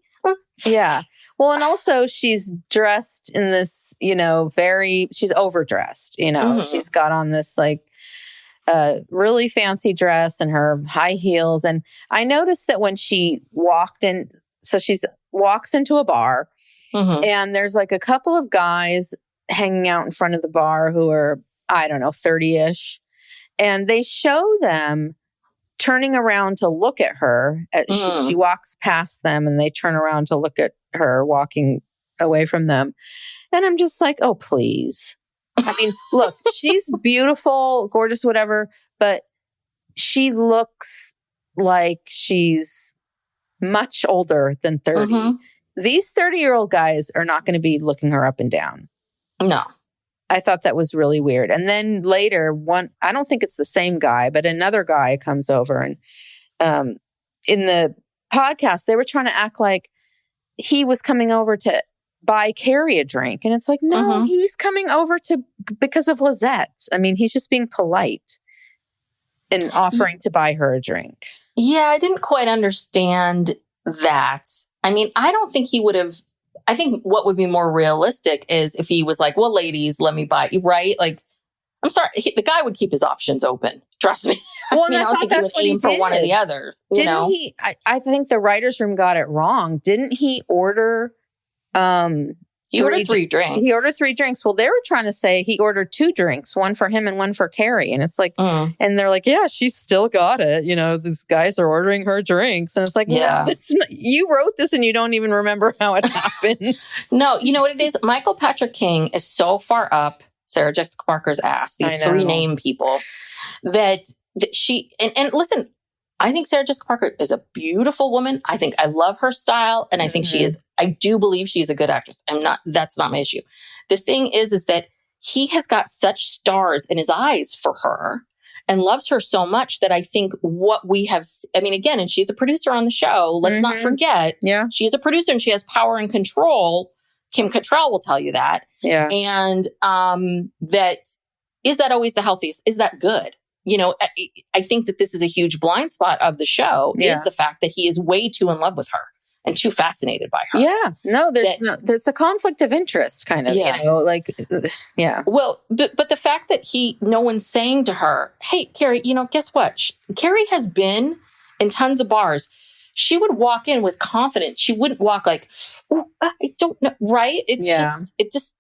Yeah. Well, and also she's dressed in this, she's overdressed, she's got on this like really fancy dress and her high heels. And I noticed that when she walked in, so walks into a bar and there's like a couple of guys hanging out in front of the bar who are, I don't know, 30-ish. And they show them turning around to look at her. She walks past them and they turn around to look at her walking away from them. And I'm just like, oh, please. I mean, look, she's beautiful, gorgeous, whatever, but she looks like she's much older than 30. These 30-year-old guys are not going to be looking her up and down. No. I thought that was really weird. And then later, I don't think it's the same guy, but another guy comes over and in the podcast, they were trying to act like he was coming over to buy Carrie a drink. And it's like, no, he's coming over because of Lizette. I mean, he's just being polite and offering to buy her a drink. Yeah, I didn't quite understand that. I mean, I don't think he would have. I think what would be more realistic is if he was like, well, ladies, let me buy you, right? Like, I'm sorry, the guy would keep his options open. Trust me. Well, I don't think he would aim for one of the others. Didn't he? I think the writer's room got it wrong. Didn't he order? He ordered 3 drinks. He ordered 3 drinks. Well, they were trying to say he ordered 2 drinks, one for him and one for Carrie. And it's like, and they're like, yeah, she's still got it. These guys are ordering her drinks. And it's like, yeah, you wrote this and you don't even remember how it happened. No, you know what it is? Michael Patrick King is so far up Sarah Jessica Parker's ass, these 3 name people, that she, and listen, I think Sarah Jessica Parker is a beautiful woman. I love her style. And I think I do believe she is a good actress. That's not my issue. The thing is that he has got such stars in his eyes for her and loves her so much that I think what we have, again, and she's a producer on the show. Let's not forget. Yeah. She's a producer and she has power and control. Kim Cattrall will tell you that. Yeah. And is that always the healthiest? Is that good? I think that this is a huge blind spot of the show is the fact that he is way too in love with her and too fascinated by her. Yeah. No, there's a conflict of interest kind of, yeah. Well, but the fact that no one's saying to her, hey, Carrie, guess what? Carrie has been in tons of bars. She would walk in with confidence. She wouldn't walk like, oh, I don't know. Right. It's just,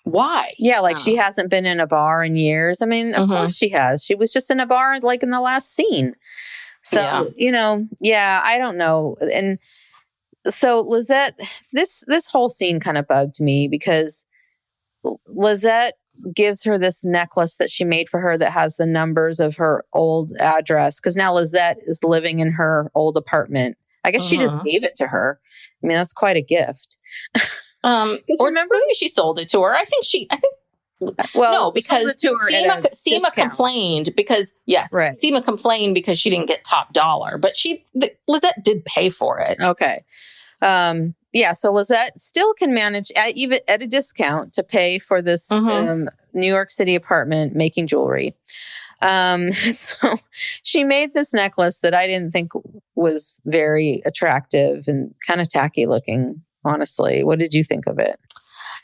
why? Yeah, like she hasn't been in a bar in years. Of course she has. She was just in a bar like in the last scene. So, I don't know. And so Lizette, this whole scene kind of bugged me because Lizette gives her this necklace that she made for her that has the numbers of her old address. Because now Lizette is living in her old apartment. I guess she just gave it to her. That's quite a gift. Or remember, maybe she sold it to her. Because Seema complained because Seema complained because she didn't get top dollar, but Lizette did pay for it. Okay. So Lizette still can manage even at a discount to pay for this New York City apartment making jewelry. So she made this necklace that I didn't think was very attractive and kind of tacky looking, honestly. What did you think of it?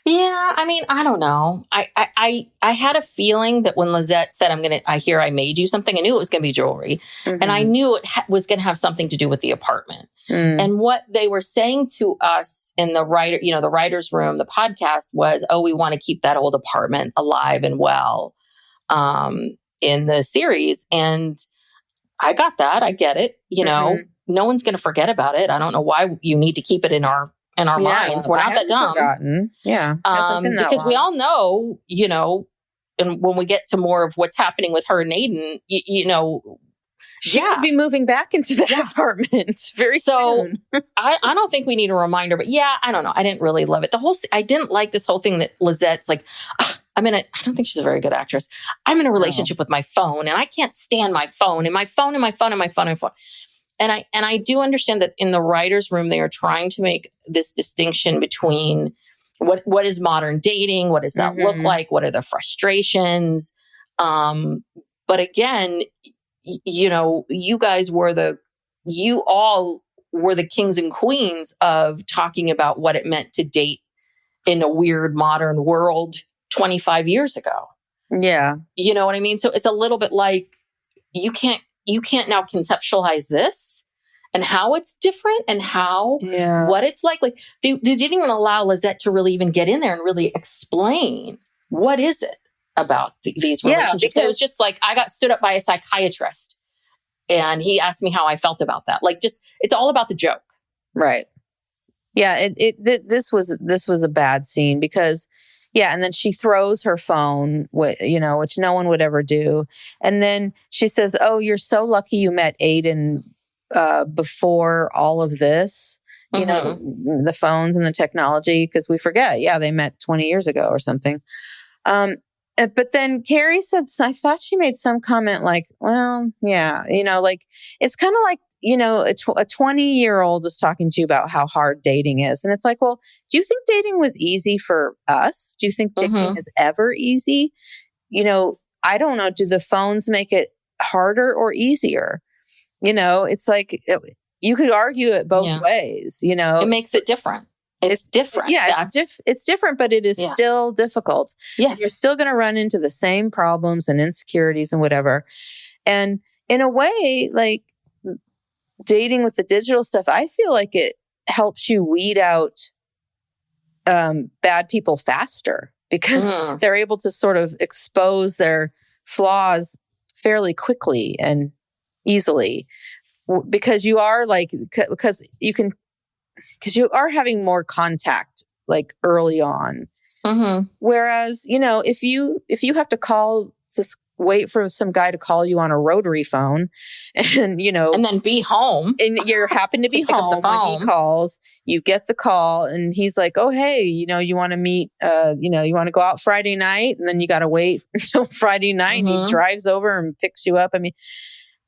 Yeah, I mean, I don't know. I had a feeling that when Lizette said, I made you something, I knew it was going to be jewelry. And I knew it was going to have something to do with the apartment. And what they were saying to us in the writer's room, the podcast was, oh, we want to keep that old apartment alive and well in the series. And I got that. I get it. No one's going to forget about it. I don't know why you need to keep it in our minds. We're not that dumb. Forgotten. Yeah. Because we all know, and when we get to more of what's happening with her and Aidan, she would be moving back into that apartment very soon. I don't think we need a reminder, but I don't know. I didn't really love it. I didn't like this whole thing that Lizette's like, I don't think she's a very good actress. I'm in a relationship with my phone and I can't stand my phone and my phone and my phone and my phone and my phone. And I do understand that in the writer's room, they are trying to make this distinction between what is modern dating? What does that look like? What are the frustrations? But again, you all were the kings and queens of talking about what it meant to date in a weird modern world 25 years ago. Yeah. You know what I mean? So it's a little bit like you can't now conceptualize this and how it's different and what it's like. Like they didn't even allow Lizette to really even get in there and really explain what is it about these relationships. It was just like, I got stood up by a psychiatrist and he asked me how I felt about that. Like it's all about the joke. Right. Yeah. This was a bad scene because and then she throws her phone, which no one would ever do. And then she says, oh, you're so lucky you met Aidan before all of this, the phones and the technology, because we forget, they met 20 years ago or something. But then Carrie said, I thought she made some comment like, well, it's kind of like, a 20-year-old is talking to you about how hard dating is. And it's like, well, do you think dating was easy for us? Do you think dating is ever easy? I don't know. Do the phones make it harder or easier? It's like, you could argue it both ways, It makes it different. It's different. Yeah, it's different, but it is still difficult. Yes. You're still going to run into the same problems and insecurities and whatever. And in a way, like dating with the digital stuff, I feel like it helps you weed out bad people faster because they're able to sort of expose their flaws fairly quickly and easily because you are because you are having more contact like early on. Whereas, if you have to wait for some guy to call you on a rotary phone and, and then be home and you happen to be home when he calls, you get the call and he's like, oh, hey, you want to meet, you want to go out Friday night, and then you got to wait until Friday night and he drives over and picks you up. I mean,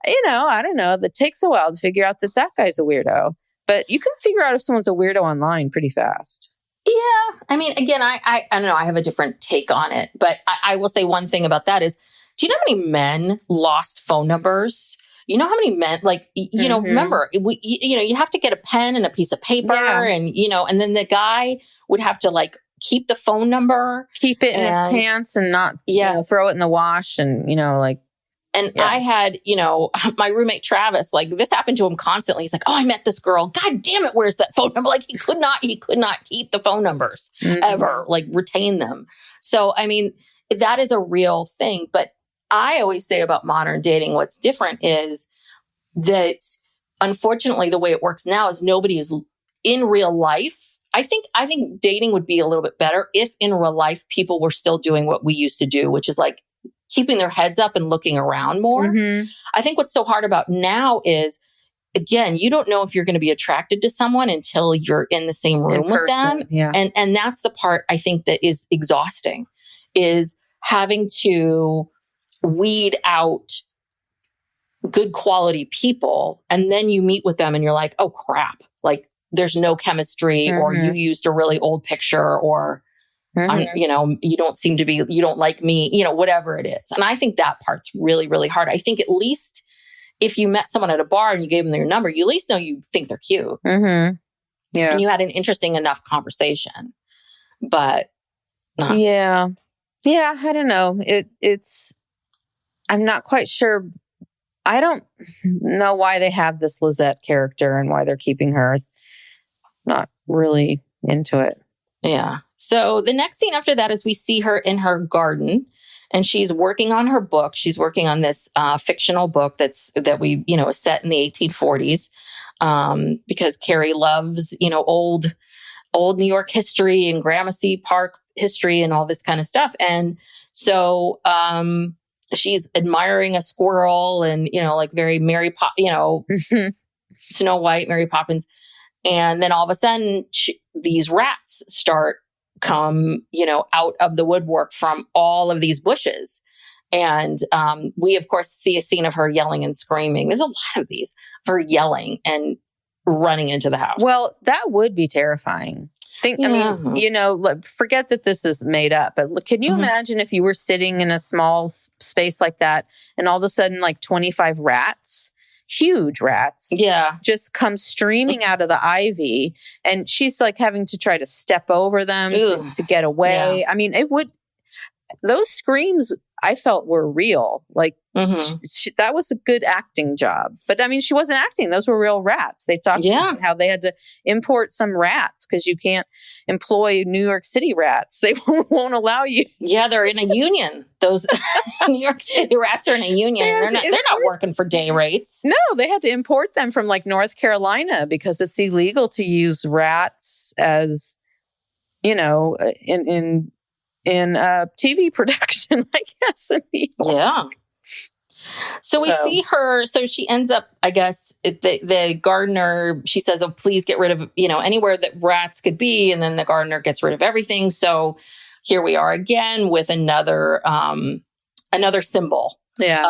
I don't know. That takes a while to figure out that guy's a weirdo, but you can figure out if someone's a weirdo online pretty fast. Yeah. I mean, again, I don't know. I have a different take on it, but I will say one thing about that is, do you know how many men lost phone numbers? You know how many men, remember, you have to get a pen and a piece of paper and, and then the guy would have to keep the phone number. Keep it in his pants and not throw it in the wash and, I had, my roommate Travis, this happened to him constantly. He's like, oh, I met this girl. God damn it. Where's that phone number? He could not keep the phone numbers ever, retain them. So, I mean, that is a real thing. But I always say about modern dating, what's different is that unfortunately, the way it works now is nobody is in real life. I think dating would be a little bit better if in real life people were still doing what we used to do, which is keeping their heads up and looking around more. I think what's so hard about now is, again, you don't know if you're going to be attracted to someone until you're in the same room with them. Yeah. And that's the part I think that is exhausting, is having to weed out good quality people. And then you meet with them and you're like, oh crap, there's no chemistry or you used a really old picture or you don't seem to be, you don't like me, whatever it is. And I think that part's really, really hard. I think at least if you met someone at a bar and you gave them their number, you at least know you think they're cute. Yeah. And you had an interesting enough conversation. But yeah, I don't know. It's I'm not quite sure. I don't know why they have this Lizette character and why they're keeping her. Not really into it. Yeah. So the next scene after that is we see her in her garden, and she's working on her book. She's working on this fictional book is set in the 1840s, because Carrie loves old New York history and Gramercy Park history and all this kind of stuff. And so she's admiring a squirrel and like very Snow White, Mary Poppins. And then all of a sudden, these rats start come, out of the woodwork from all of these bushes. And we, of course, see a scene of her yelling and screaming. There's a lot of these, of her yelling and running into the house. Well, that would be terrifying. Forget that this is made up, but can you imagine if you were sitting in a small space like that and all of a sudden like 25 rats, huge rats, just come streaming out of the ivy, and she's like having to try to step over them to get away. Yeah. I mean, those screams I felt were real. Like that was a good acting job. But I mean, she wasn't acting. Those were real rats. They talked about how they had to import some rats because you can't employ New York City rats. They won't allow you. Yeah, they're in a union. Those New York City rats are in a union. They're not working for day rates. No, they had to import them from like North Carolina because it's illegal to use rats as, in TV production, I guess. Yeah. So we see her. So she ends up, I guess, the gardener, she says, oh, please get rid of, anywhere that rats could be. And then the gardener gets rid of everything. So here we are again with another symbol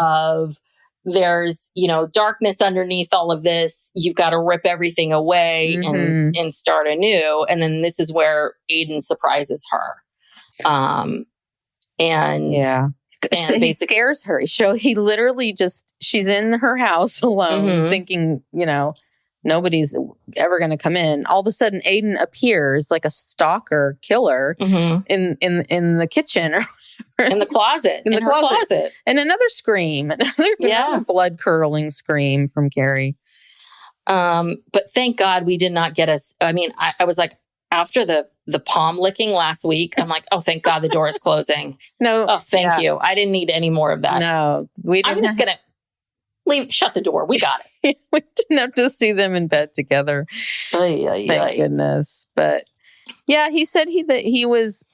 of there's, darkness underneath all of this. You've got to rip everything away and start anew. And then this is where Aidan surprises her. He scares her. He literally she's in her house alone thinking, nobody's ever going to come in. All of a sudden Aidan appears like a stalker killer in the kitchen or in the closet, in her closet. And another scream, another blood curdling scream from Carrie. But thank God we did not get us. I mean, I was like, after the palm licking last week, I'm like, oh, thank God the door is closing. No. Oh, thank you. I didn't need any more of that. No, I'm just going to shut the door. We got it. We didn't have to see them in bed together. Thank goodness. But yeah, he said that he was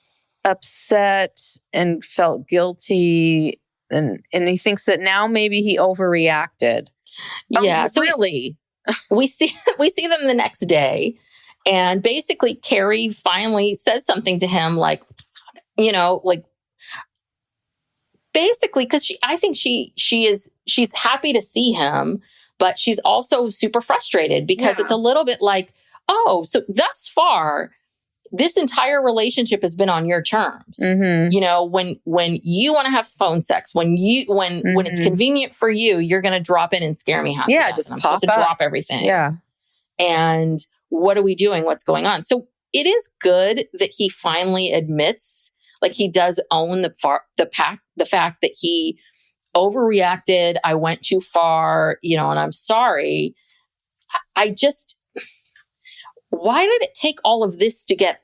upset and felt guilty. And he thinks that now maybe he overreacted. Yeah. So really, we see them the next day. And basically, Carrie finally says something to him, basically, because I think she's happy to see him, but she's also super frustrated because it's a little bit like, oh, so thus far, this entire relationship has been on your terms. When you want to have phone sex, when it's convenient for you, you're going to drop in and scare me half to death. I'm supposed to drop everything. Yeah, and what are we doing? What's going on? So it is good that he finally admits, like he does own the fact that he overreacted. I went too far, and I'm sorry. Why did it take all of this to get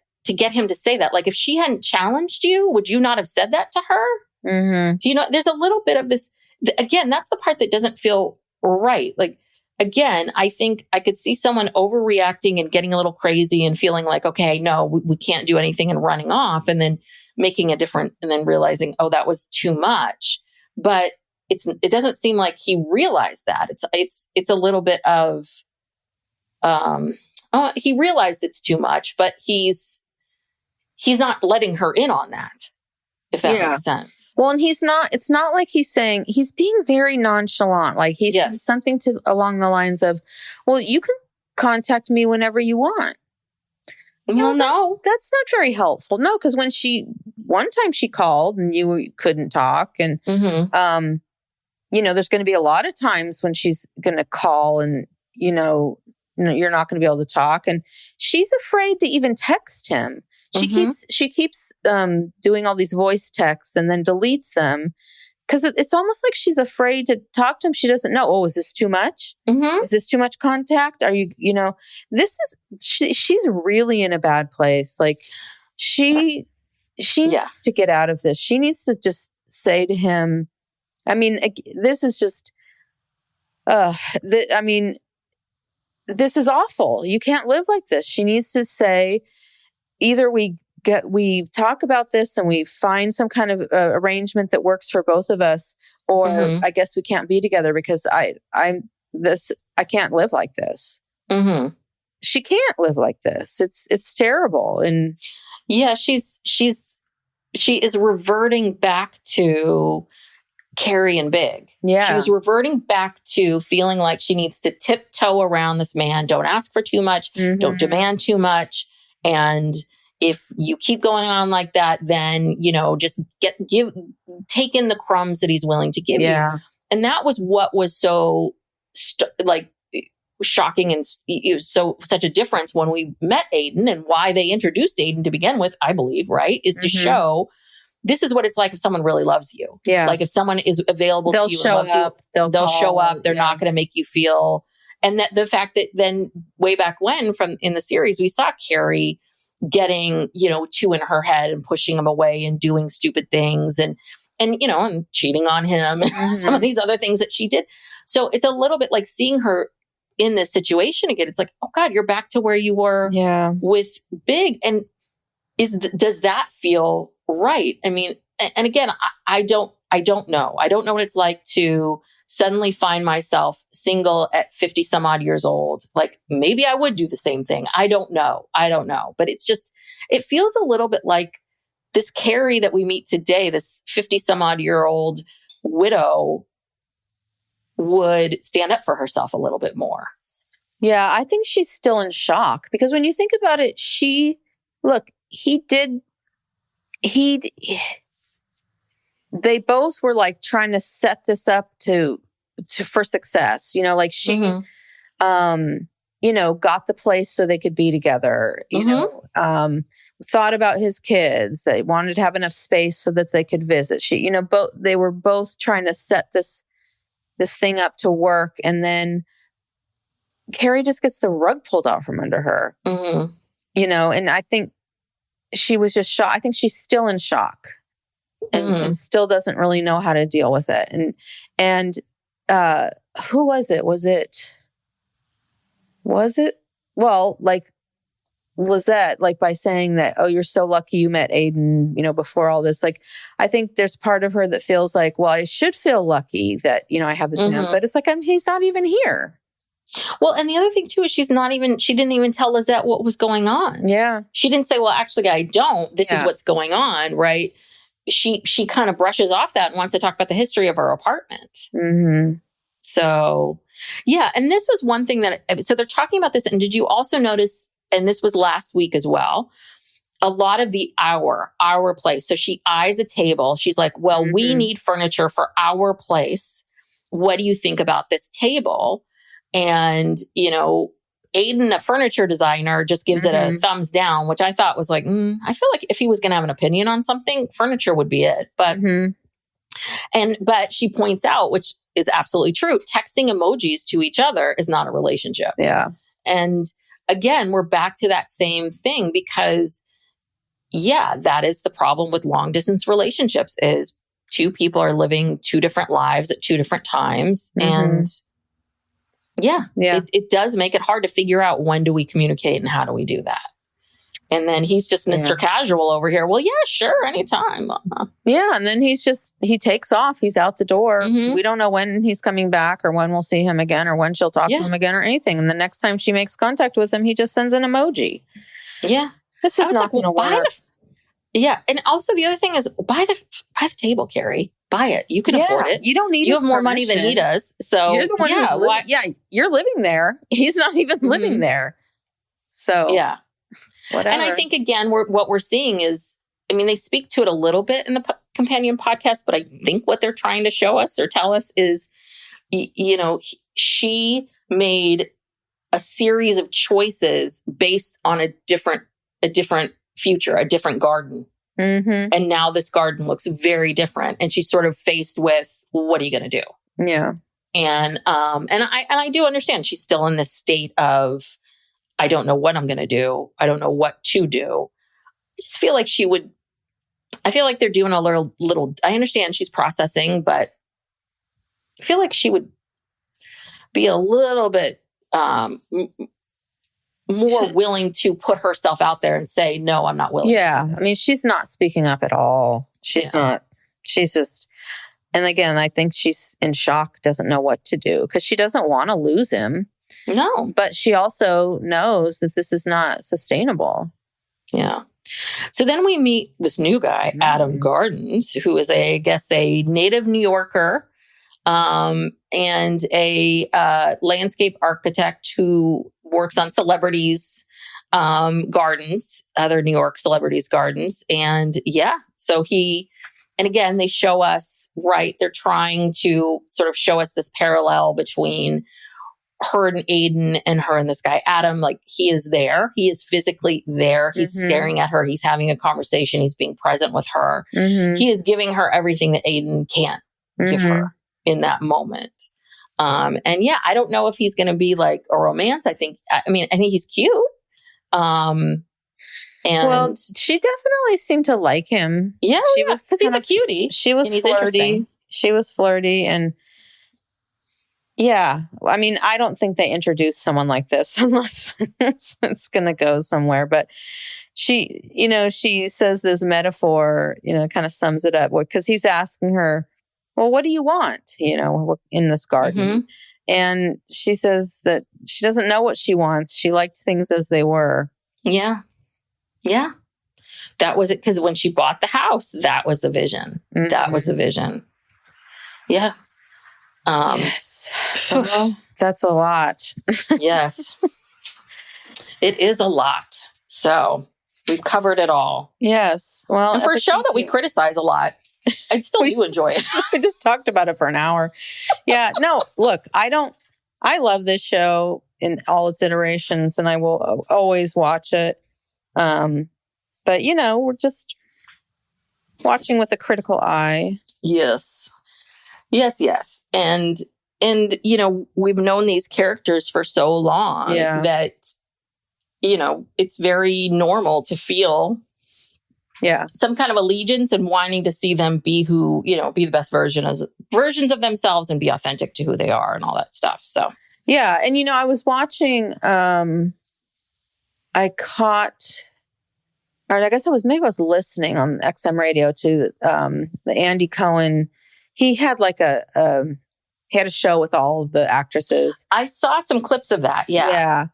him to say that? Like if she hadn't challenged you, would you not have said that to her? Do there's a little bit of this, again, that's the part that doesn't feel right. Like, again, I think I could see someone overreacting and getting a little crazy and feeling like, okay, no, we can't do anything and running off and then making and then realizing, oh, that was too much. But it doesn't seem like he realized that. It's a little bit of, he realized it's too much, but he's not letting her in on that, if that makes sense. Well, and it's not like he's saying, he's being very nonchalant. Like he's something along the lines of, well, you can contact me whenever you want. Well, no. That's not very helpful. No, because one time she called and you couldn't talk. And, there's going to be a lot of times when she's going to call and, you're not going to be able to talk. And she's afraid to even text him. She keeps doing all these voice texts and then deletes them. Because it's almost like she's afraid to talk to him. She doesn't know. Oh, is this too much? Is this too much contact? Are you, she's really in a bad place. Like she needs to get out of this. She needs to just say to him, I mean, this is just, this is awful. You can't live like this. She needs to say, either we talk about this and we find some kind of arrangement that works for both of us, or I guess we can't be together because I can't live like this. She can't live like this. It's terrible. And yeah, she is reverting back to Carrie and Big. Yeah. She was reverting back to feeling like she needs to tiptoe around this man. Don't ask for too much. Don't demand too much. And if you keep going on like that, then, just take in the crumbs that he's willing to give you. And that was what was so shocking and such a difference when we met Aidan, and why they introduced Aidan to begin with, I believe, right, is to show this is what it's like if someone really loves you. Yeah. Like if someone is available to you and loves you, they'll show up. They're not going to make you feel. And that the fact that then way back when in the series, we saw Carrie getting, too in her head and pushing him away and doing stupid things and cheating on him and some of these other things that she did. So it's a little bit like seeing her in this situation again. It's like, oh God, you're back to where you were with Big. And does that feel right? I mean, and again, I don't know. I don't know what it's like to suddenly find myself single at 50 some odd years old. Like maybe I would do the same thing. I don't know. But it feels a little bit like this Carrie that we meet today, this 50 some odd year old widow, would stand up for herself a little bit more. Yeah, I think she's still in shock because when you think about it, they both were like trying to set this up for success, like she, got the place so they could be together, thought about his kids. They wanted to have enough space so that they could visit. They were both trying to set this thing up to work. And then Carrie just gets the rug pulled out from under her, and I think she was just shocked. I think she's still in shock and still doesn't really know how to deal with it. And who was it? Was it? Well, like Lizette, like by saying that, oh, you're so lucky you met Aidan, before all this. Like, I think there's part of her that feels like, well, I should feel lucky that, I have this man, but it's like, he's not even here. Well, and the other thing too is she didn't even tell Lizette what was going on. Yeah. She didn't say, well, actually I don't, this is what's going on. Right. She kind of brushes off that and wants to talk about the history of her apartment. So yeah. And this was one thing so they're talking about this. And did you also notice, and this was last week as well, a lot of the our place. So she eyes a table. She's like, well, we need furniture for our place. What do you think about this table? And, Aidan, a furniture designer, just gives it a thumbs down, which I thought was like, I feel like if he was going to have an opinion on something, furniture would be it. But, but she points out, which is absolutely true, texting emojis to each other is not a relationship. Yeah. And again, we're back to that same thing because, that is the problem with long distance relationships is two people are living two different lives at two different times. And it does make it hard to figure out when do we communicate and how do we do that. And then he's just Mr. Casual over here. Well, yeah, sure. Anytime. Yeah. And then he takes off. He's out the door. We don't know when he's coming back or when we'll see him again or when she'll talk to him again or anything. And the next time she makes contact with him, he just sends an emoji. Yeah. This is not going to work. And also the other thing is buy the table, Carrie. Buy it. You can afford it. You don't need You have more money than he does. So you're the one who's you're living there. He's not even living there. So whatever. And I think, again, what we're seeing is, I mean, they speak to it a little bit in the companion podcast, but I think what they're trying to show us or tell us is, she made a series of choices based on a different future, a different garden. Mm-hmm. And now this garden looks very different. And she's sort of faced with, what are you going to do? Yeah. And I do understand she's still in this state of, I don't know what I'm going to do. I don't know what to do. I just feel like I feel like they're doing a little, I understand she's processing, but I feel like she would be a little bit more willing to put herself out there and say, no, I'm not willing. Yeah. I mean, she's not speaking up at all. She's not. She's just, and again, I think she's in shock, doesn't know what to do because she doesn't want to lose him. No. But she also knows that this is not sustainable. Yeah. So then we meet this new guy, Adam Gardens, who is I guess a native New Yorker and a landscape architect who works on celebrities' gardens, other New York celebrities' gardens. And so and again, they show us, right, they're trying to sort of show us this parallel between her and Aidan and her and this guy, Adam. Like, he is there. He is physically there. He's staring at her. He's having a conversation. He's being present with her. Mm-hmm. He is giving her everything that Aidan can't give her in that moment. And I don't know if he's going to be like a romance. I think he's cute. And well, she definitely seemed to like him. Yeah, because he's a cutie. She was flirty. She was flirty, and I mean, I don't think they introduced someone like this unless it's going to go somewhere. But she says this metaphor, kind of sums it up because he's asking her, well, what do you want, in this garden? Mm-hmm. And she says that she doesn't know what she wants. She liked things as they were. Yeah. Yeah. That was it. Because when she bought the house, that was the vision. Mm-hmm. That was the vision. Yeah. Yes. Well, that's a lot. Yes. It is a lot. So we've covered it all. Yes. Well, and for a show that we criticize a lot, I still do enjoy it. We just talked about it for an hour. Yeah. No, look, I love this show in all its iterations and I will always watch it. But we're just watching with a critical eye. Yes. Yes. And we've known these characters for so long that, it's very normal to feel some kind of allegiance and wanting to see them be who, be the best versions of themselves and be authentic to who they are and all that stuff. So, yeah. And, I was watching, I was listening on XM radio to the Andy Cohen. He had he had a show with all of the actresses. I saw some clips of that. Yeah. Yeah.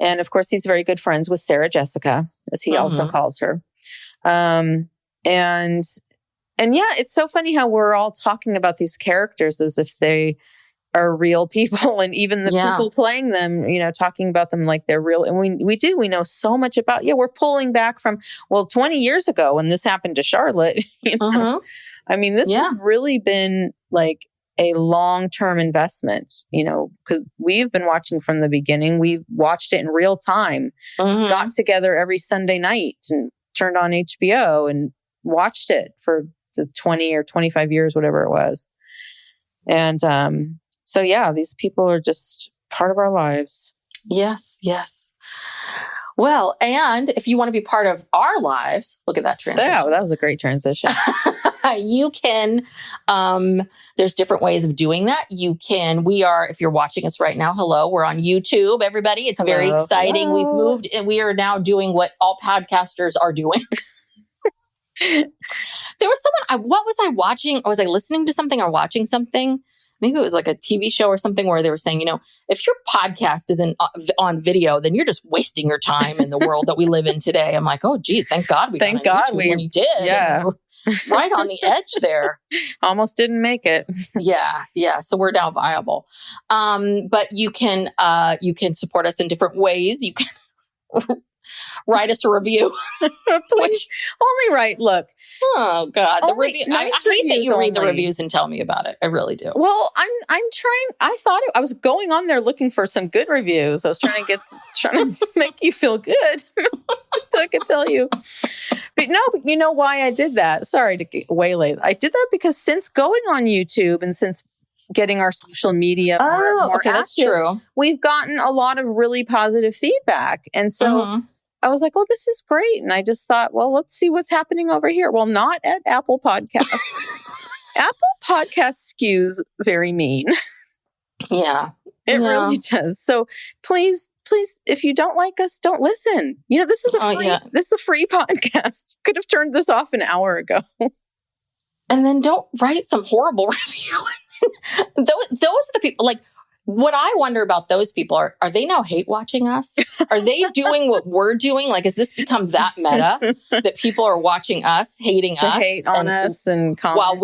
And of course, he's very good friends with Sarah Jessica, as he also calls her. And it's so funny how we're all talking about these characters as if they are real people, and even the people playing them, talking about them like they're real. And we know so much about, we're pulling back from, 20 years ago when this happened to Charlotte, I mean, this has really been like a long-term investment, because we've been watching from the beginning. We've watched it in real time, got together every Sunday night and turned on HBO and watched it for the 20 or 25 years, whatever it was. And these people are just part of our lives. Yes. Well, and if you want to be part of our lives, look at that transition. Yeah, that was a great transition. You can, there's different ways of doing that. If you're watching us right now, hello, we're on YouTube, everybody. It's very exciting. Hello. We've moved and we are now doing what all podcasters are doing. There was what was I watching? Was I listening to something or watching something? Maybe it was like a TV show or something where they were saying, if your podcast isn't on video, then you're just wasting your time in the world that we live in today. I'm like, oh, geez, thank God when you did. Yeah. Right on the edge there. Almost didn't make it. Yeah. So we're now viable. But you can support us in different ways. You can write us a review. Please, only write. Look. Oh God, the Only review. nice I hate that you read the only. reviews and tell me about it. I really do. Well, I'm trying. I thought I was going on there looking for some good reviews. I was trying to make you feel good, so I could tell you. But no, but you know why I did that? Sorry to get waylay. I did that because since going on YouTube and since getting our social media more okay, active, that's true. we've gotten a lot of really positive feedback. And so I was like, oh, this is great. And I just thought, well, let's see what's happening over here. Well, not at Apple Podcasts. Apple Podcast skews very mean. Yeah. It really does. So please, if you don't like us, don't listen. You know, this is a free podcast. Could have turned this off an hour ago. And then don't write some horrible review. those are the people, like, what I wonder about those people are they now hate watching us? Are they doing what we're doing? Like, has this become that meta that people are watching us, hating to us, hate on us and comment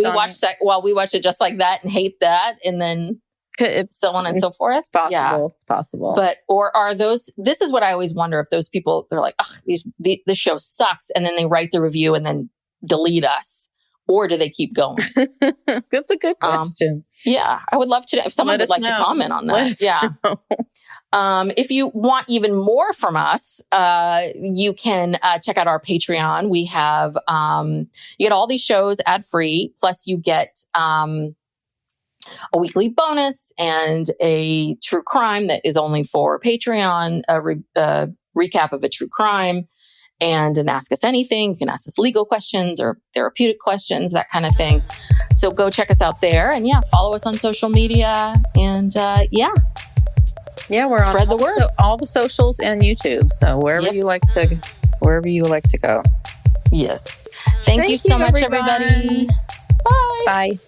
while we watch it just like that and hate that, and then so on and so forth? It's possible. Yeah. It's possible. But, or are those, this is what I always wonder, if those people, they're like, ugh, this show sucks. And then they write the review and then delete us. Or do they keep going? That's a good question. Yeah, I would love to, if someone would like to comment on that. Yeah. If you want even more from us, you can check out our Patreon. We have, you get all these shows ad-free, plus you get a weekly bonus and a true crime that is only for Patreon, a recap of a true crime, and an Ask Us Anything. You can ask us legal questions or therapeutic questions, that kind of thing. So go check us out there, and follow us on social media, and we're spread on the word. All the socials and YouTube. So wherever you like to go. Yes. Thank you so much, everybody. Bye. Bye.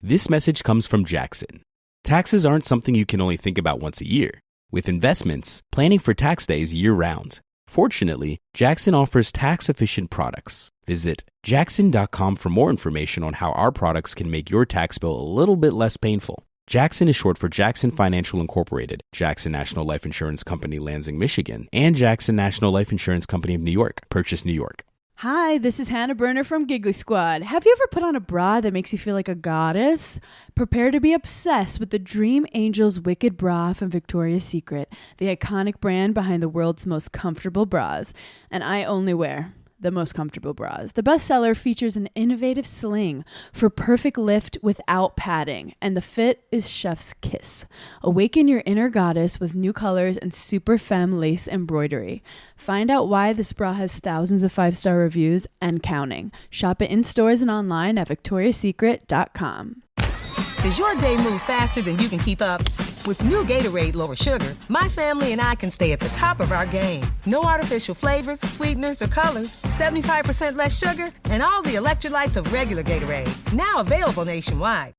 This message comes from Jackson. Taxes aren't something you can only think about once a year. With investments, planning for tax day is year-round. Fortunately, Jackson offers tax-efficient products. Visit jackson.com for more information on how our products can make your tax bill a little bit less painful. Jackson is short for Jackson Financial Incorporated, Jackson National Life Insurance Company, Lansing, Michigan, and Jackson National Life Insurance Company of New York, Purchase, New York. Hi, this is Hannah Berner from Giggly Squad. Have you ever put on a bra that makes you feel like a goddess? Prepare to be obsessed with the Dream Angels Wicked Bra from Victoria's Secret, the iconic brand behind the world's most comfortable bras. And I only wear the most comfortable bras. The bestseller features an innovative sling for perfect lift without padding, and the fit is chef's kiss. Awaken your inner goddess with new colors and super femme lace embroidery. Find out why this bra has thousands of 5-star reviews and counting. Shop it in stores and online at victoriasecret.com. Does your day move faster than you can keep up? With new Gatorade Lower Sugar, my family and I can stay at the top of our game. No artificial flavors, sweeteners, or colors. 75% less sugar, and all the electrolytes of regular Gatorade. Now available nationwide.